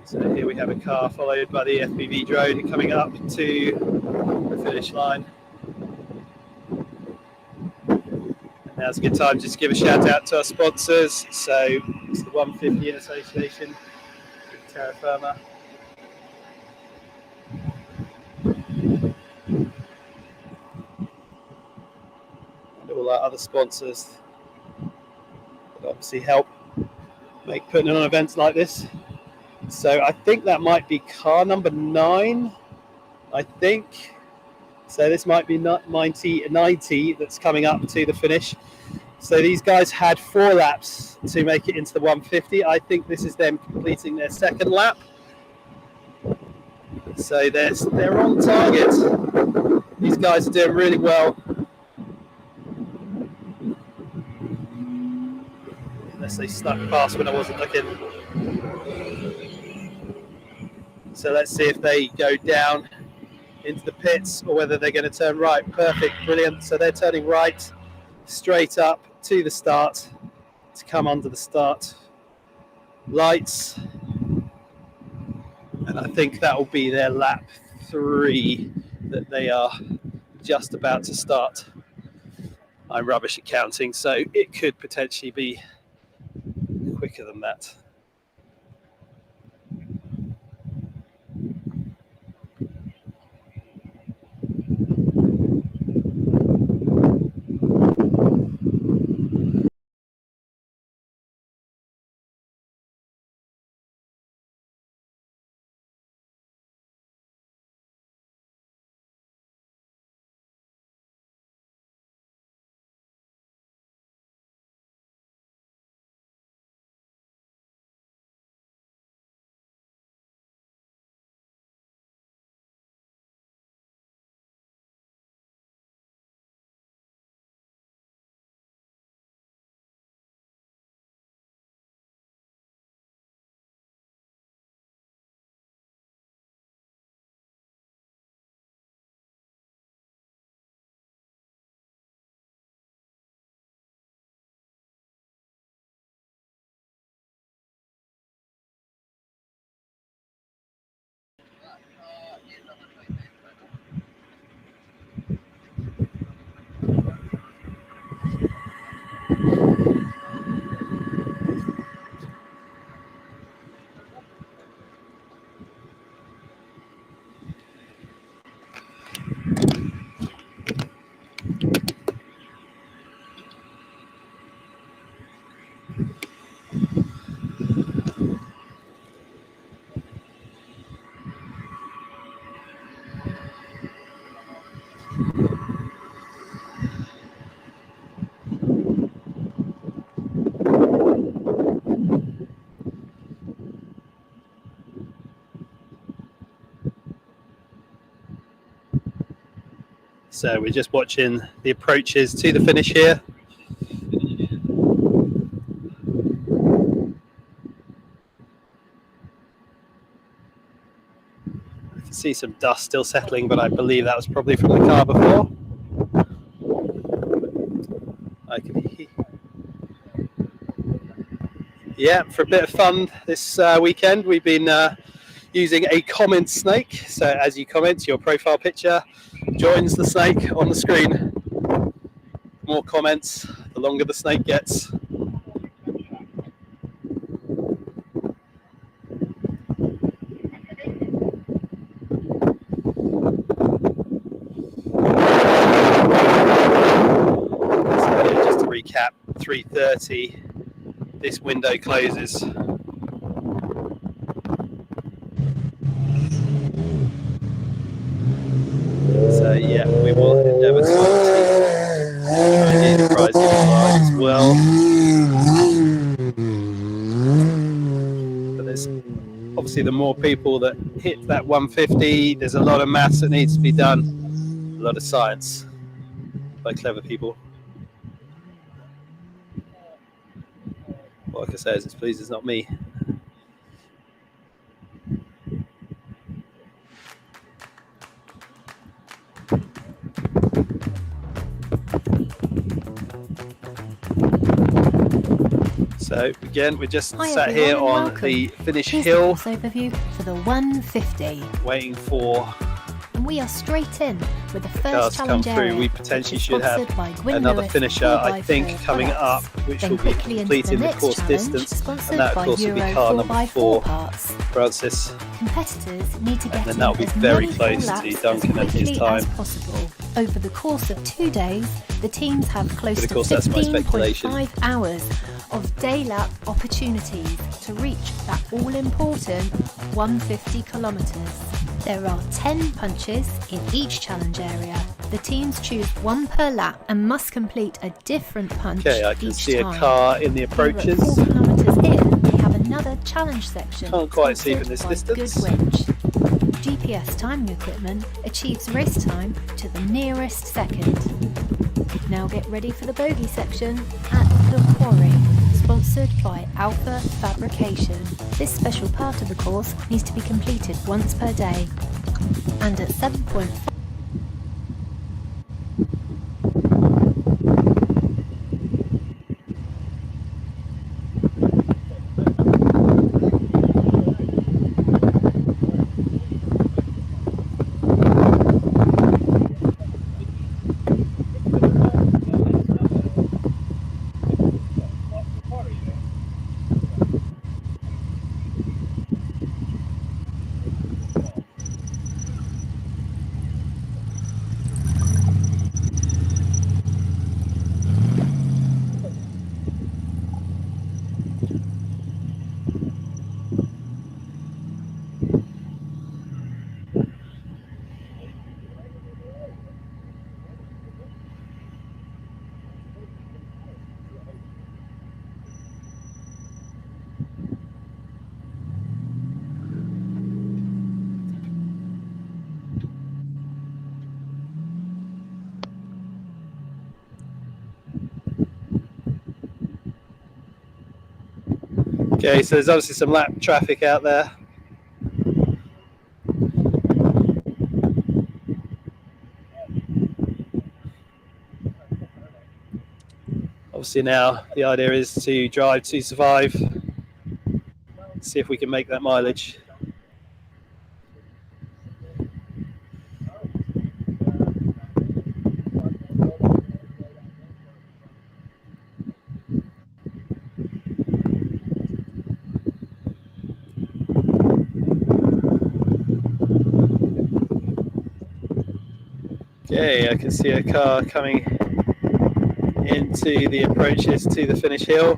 So here we have a car followed by the FPV drone coming up to the finish line. And now's a good time just to give a shout out to our sponsors. So it's the 150 in association with Terra Firma. And all our other sponsors that obviously help make putting on events like this. So I think that might be car number 9, I think. So this might be 90 that's coming up to the finish. So these guys had 4 laps to make it into the 150. I think this is them completing their 2nd lap. So they're on target. These guys are doing really well. Unless they snuck past when I wasn't looking. So let's see if they go down into the pits or whether they're going to turn right. Perfect, brilliant. So they're turning right, straight up to the start, to come under the start lights. And I think that will be their lap 3 that they are just about to start. I'm rubbish at counting, so it could potentially be quicker than that. So we're just watching the approaches to the finish here. I can see some dust still settling, but I believe that was probably from the car before. I can hear. Yeah, for a bit of fun this weekend, we've been using a comment snake. So as you comment, your profile picture joins the snake on the screen. More comments, the longer the snake gets. So just to recap, 3:30, this window closes. So yeah, we will endeavour to obtain the prize as well. But there's obviously the more people that hit that 150, there's a lot of maths that needs to be done, a lot of science by clever people. What I can say is, please, it's not me. So again, we're just sat here on the finish hill. Overview for the 150. Waiting for And we are straight in with the cars first to come challenge through. area, We potentially which is should have sponsored by Gwyn another Lewis finisher, 4x4 I think, coming products. up, which Then will be quickly into completing the next course challenge, distance, sponsored and that of by course will be Euro car number 4x4 4, parts. Francis. Competitors need to get And then in that'll be as very many close full to laps Duncan as at his quickly time. as possible. Over the course of 2 days, the teams have close But of to course, that's my speculation. 15.5 hours of day lap opportunities to reach that all-important 150 kilometres. There are 10 punches in each challenge area. The teams choose one per lap and must complete a different punch Okay, I can each see time. a car in the Over at approaches. 4 kilometres in, we have another challenge section. Can't quite see from sponsored this by distance. Goodwinch. GPS timing equipment achieves race time to the nearest second. Now get ready for the bogey section at the quarry, sponsored by Alpha Fabrication. This special part of the course needs to be completed once per day. And at 7.5. Okay, so there's obviously some lap traffic out there. Obviously now the idea is to drive to survive, see if we can make that mileage. Okay, I can see a car coming into the approaches to the finish hill.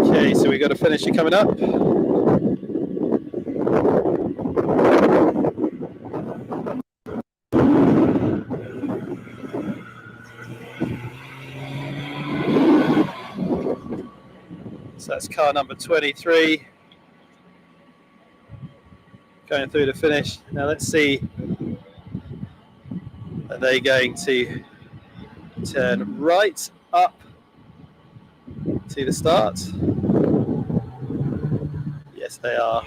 Okay, so we've got a finisher coming up. that's car number 23 going through the finish. Now let's see, are they going to turn right up to the start? Yes, they are.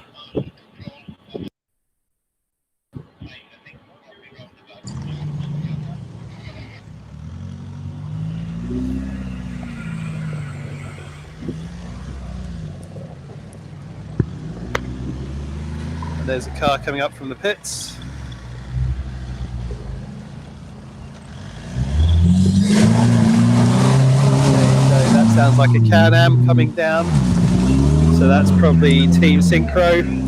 And there's a car coming up from the pits. So that sounds like a Can-Am coming down. So that's probably Team Synchro.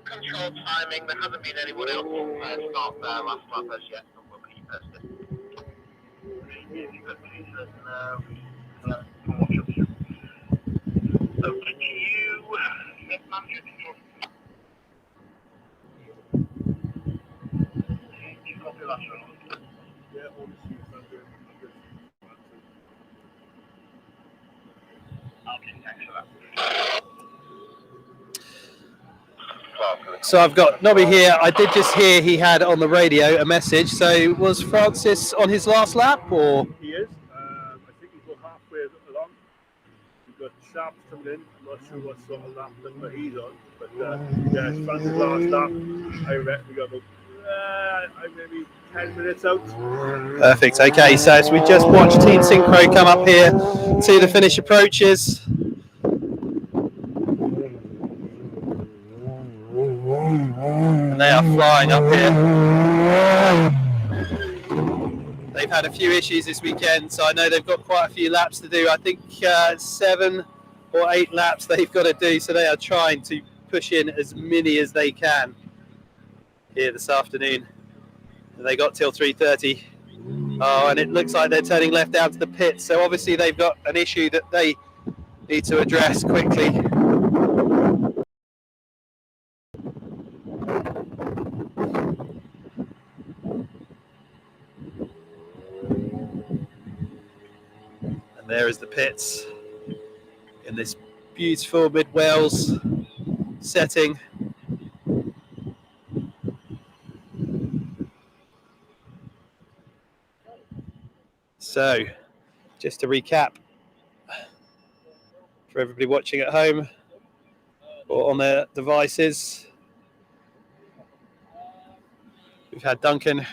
Control timing, there hasn't been anyone else start there last lap as yet, so we'll keep posted. So can you manage control? You copy that, Sean? Yeah, obviously, okay, thanks for that. So I've got Nobby here. I did just hear he had on the radio a message. So was Francis on his last lap, or? He is. I think he's about halfway along. We've got Sharps coming in. I'm not sure what sort of lap number he's on, but yeah, it's Francis' last lap. I reckon we got about maybe 10 minutes out. Perfect. Okay, so as we just watched Team Synchro come up here to the finish approaches. And they are flying up here. They've had a few issues this weekend, so I know they've got quite a few laps to do. I think 7 or 8 laps they've got to do, so they are trying to push in as many as they can here this afternoon. And they got till 3:30. Oh, and it looks like they're turning left down to the pits, so obviously they've got an issue that they need to address quickly. And there is the pits in this beautiful mid-Wales setting. So, just to recap for everybody watching at home or on their devices, we've had Duncan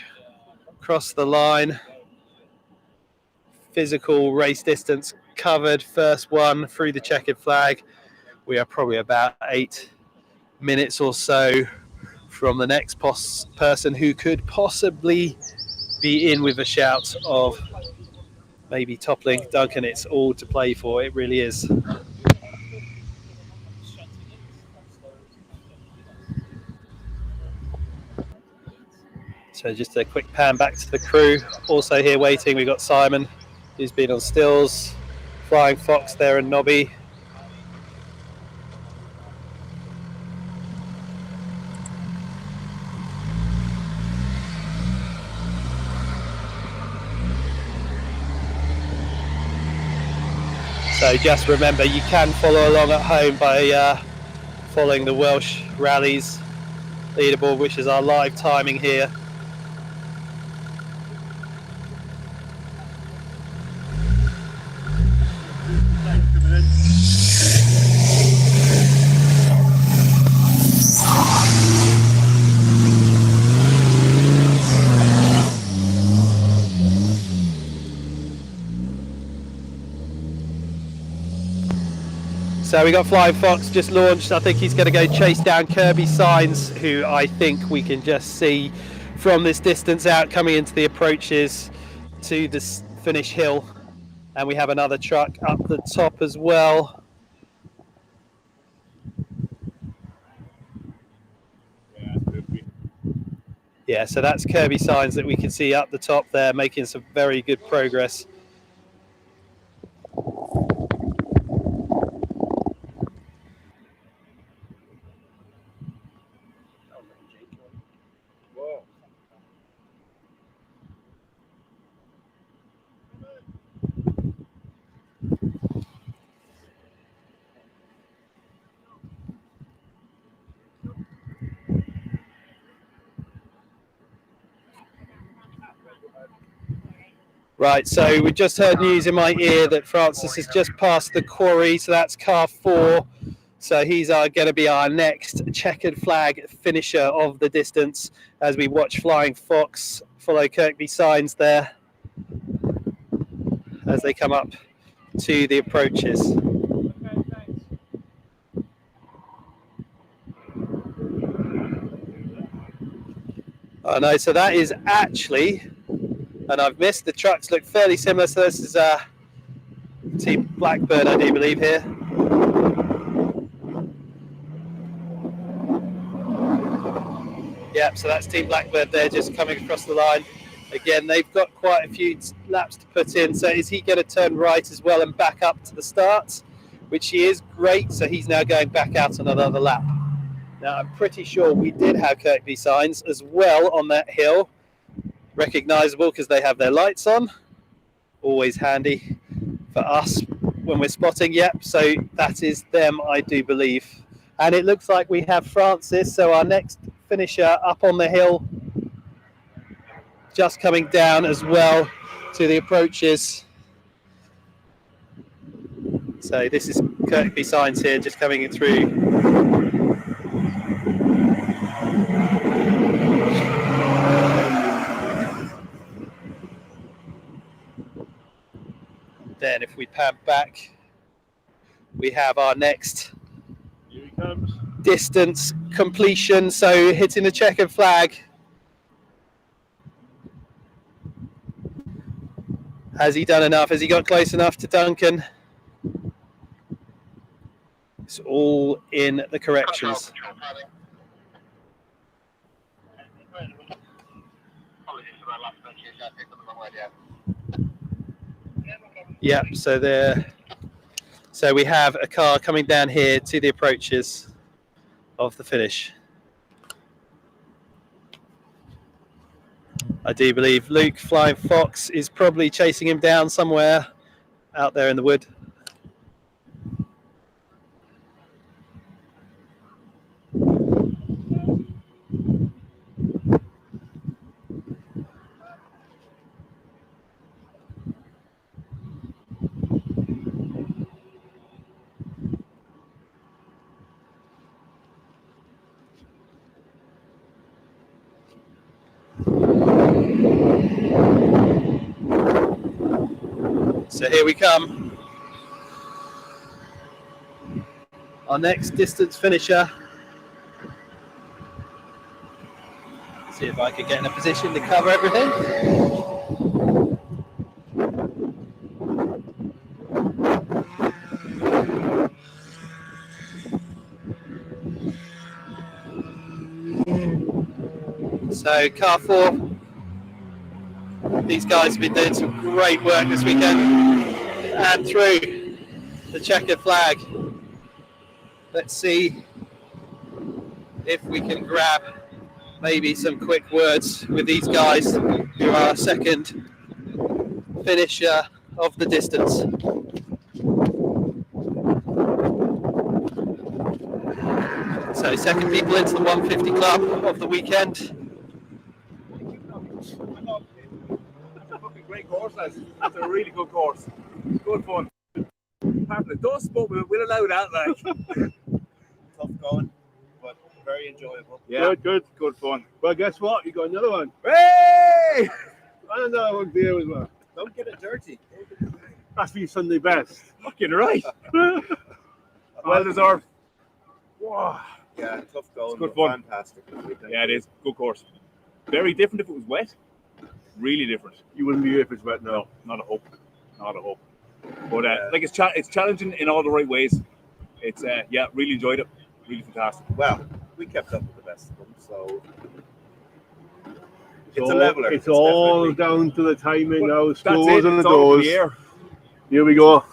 cross the line, physical race distance covered, first one through the checkered flag. We are probably about 8 minutes or so from the next person who could possibly be in with a shout of maybe toppling Duncan. It's all to play for, it really is. So just a quick pan back to the crew. Also here waiting, we've got Simon, who's been on stills, Flying Fox there and Nobby. So just remember, you can follow along at home by following the Welsh Rallies leaderboard, which is our live timing here. So we got Flying Fox just launched. I think he's going to go chase down Kirby Signs, who I think we can just see from this distance out coming into the approaches to this finish hill. And we have another truck up the top as well. Yeah, so that's Kirby Signs that we can see up the top there, making some very good progress. Whoa. Right, so we just heard news in my ear that Francis has just passed the quarry, so that's car 4. So he's going to be our next checkered flag finisher of the distance as we watch Flying Fox follow Kirkby Signs there as they come up to the approaches. Oh no, so that is actually, and I've missed, the trucks look fairly similar, so this is Team Blackbird, I do believe, here. Yep, so that's Team Blackbird there just coming across the line. Again, they've got quite a few laps to put in, so is he going to turn right as well and back up to the start? Which he is, great, so he's now going back out on another lap. Now, I'm pretty sure we did have Kirkby Signs as well on that hill. Recognisable because they have their lights on. Always handy for us when we're spotting. Yep, so that is them, I do believe. And it looks like we have Francis, so our next finisher up on the hill, just coming down as well to the approaches. So this is Kirkby Signs here, just coming through. Then if we pan back, we have our next Here he comes. distance completion, so hitting the checkered flag. Has he done enough? Has he got close enough to Duncan? It's all in the corrections. Yep, so we have a car coming down here to the approaches of the finish. I do believe Luke Flying Fox is probably chasing him down somewhere out there in the wood. So here we come. Our next distance finisher. See if I can get in a position to cover everything. So car 4. These guys have been doing some great work this weekend and through the checkered flag. Let's see if we can grab maybe some quick words with these guys who are our second finisher of the distance. So second people into the 150 club of the weekend. Great course, lads. That's a really good course. Good fun. Apart from the dust, but we'll allow that, like. Tough going, but very enjoyable. Yeah. Good fun. Well, guess what? You got another one. Hey! And another one there as well. Don't get it dirty. That's for your Sunday best. Fucking right. Well deserved. Wow. Yeah, tough going. It's good but fun. Fantastic. Yeah, it is. Good course. Very different if it was wet. Really different. You wouldn't be here if it's wet now. No, not a hope. Not a hope. But like it's challenging in all the right ways. It's yeah, really enjoyed it. Really fantastic. Well, we kept up with the best of them, so It's a leveler. It's all down to the timing now. That's Scores it. and the It's all in doors. the air. Here we go.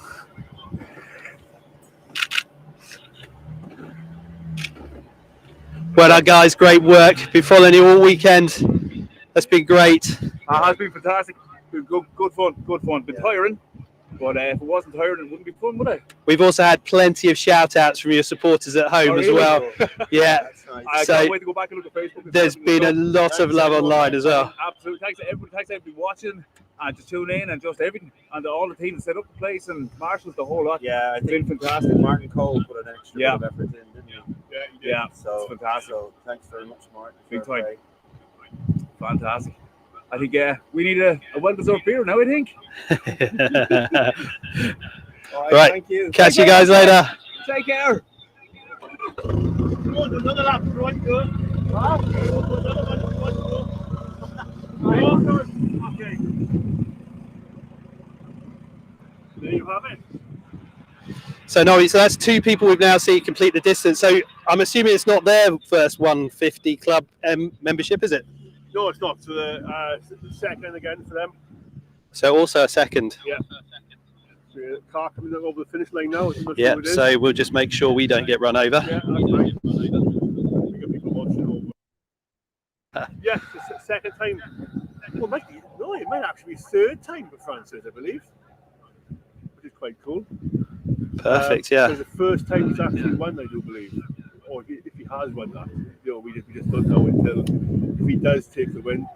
Well done, guys. Great work. Been following you all weekend. That's been great. It has been fantastic. Good fun. Been tiring, but if it wasn't tiring, it wouldn't be fun, would it? We've also had plenty of shout outs from your supporters at home as well. Yeah. I So can't wait to go back and look at Facebook. and there's see been a everything. lot of love online as well. Absolutely. Thanks everybody watching and just tune in and just everything. And all the teams set up the place and marshals, the whole lot. Yeah, I It's been think fantastic. Martin Cole put an extra Yeah. bit of effort in, didn't he? Yeah, So it's fantastic. So thanks very much, Martin. Big Fair time. play. Fantastic. I think we need a well-deserved beer now, I think. All Right. Thank you. Catch you guys later. Take care. Another lap front, good. Okay. There you have it. So that's two people we've now seen complete the distance. So I'm assuming it's not their first 150 club membership, is it? No, it's not. So the second again for them. So also a second. Yeah. So the car coming over the finish line now. Yeah. So we'll just make sure we don't get run over. Yeah, that's right. We got people watching over. Yes, it's the second time. Well, it might actually be third time for Francis, I believe, which is quite cool. Perfect. Yeah. So the first time he's actually won, I do believe, or if he has won that, we just don't know until if he does take the win,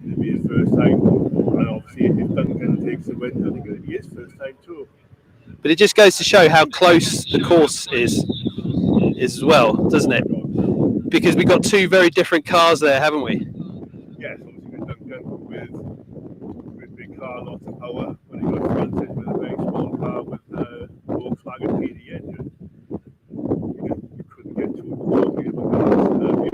it'll be his first time. And obviously, if Duncan takes the win, I think it'll be his first time too. But it just goes to show how close the course is as well, doesn't it? Because we've got two very different cars there, haven't we? Yes, obviously with Duncan with big car, lots of power. When he got Francis with a very small car with Volkswagen PD engine, you couldn't get too talking about cars. The only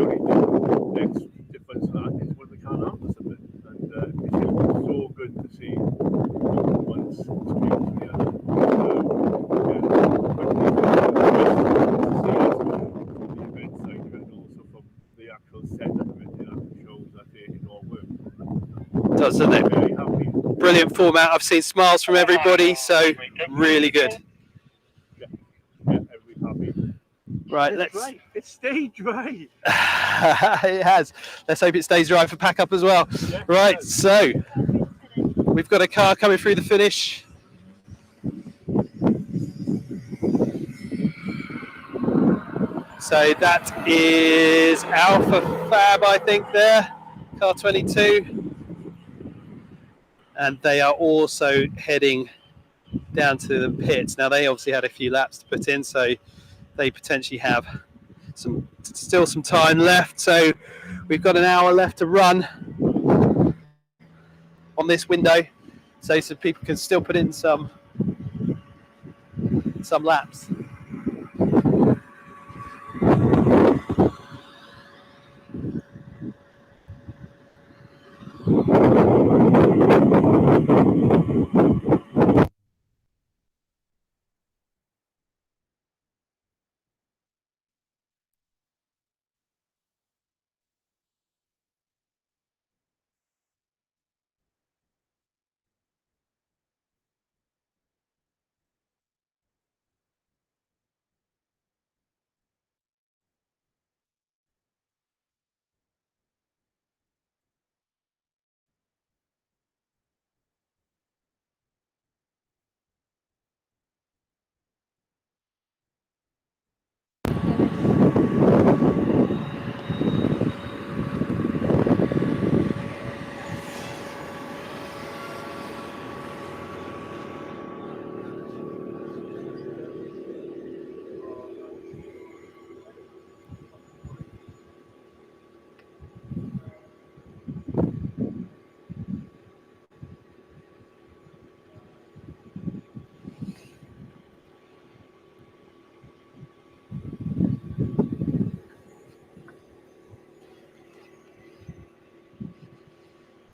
next difference to that is when the car arms a bit, and it's just so good to see once speaking to the other. Doesn't it? Brilliant format. I've seen smiles from everybody, so really good. Right, let's. It stayed dry. It has. Let's hope it stays dry for pack up as well. Right, so we've got a car coming through the finish. So that is Alpha Fab, I think, there, car 22. And they are also heading down to the pits. Now, they obviously had a few laps to put in, so they potentially have still some time left. So we've got an hour left to run on this window, so some people can still put in some laps.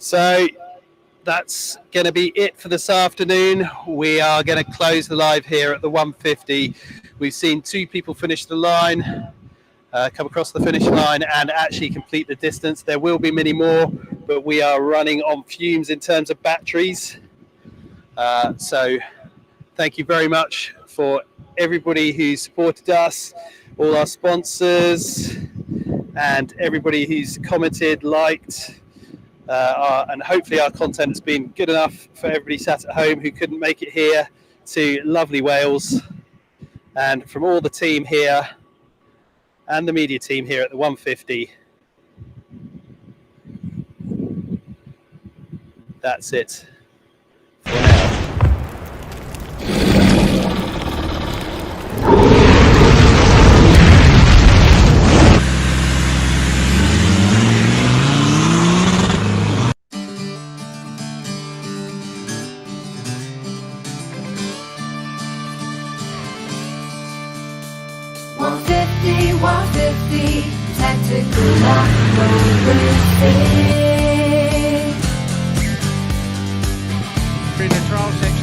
So that's going to be it for this afternoon. We are going to close the live here at the 150. We've seen two people finish the line, come across the finish line and actually complete the distance. There will be many more, but we are running on fumes in terms of batteries. So thank you very much for everybody who supported us, all our sponsors, and everybody who's commented, liked, and hopefully our content has been good enough for everybody sat at home who couldn't make it here to lovely Wales. And from all the team here and the media team here at the 150, that's it for now. ONE50, tactical off-road racing. In the trial section.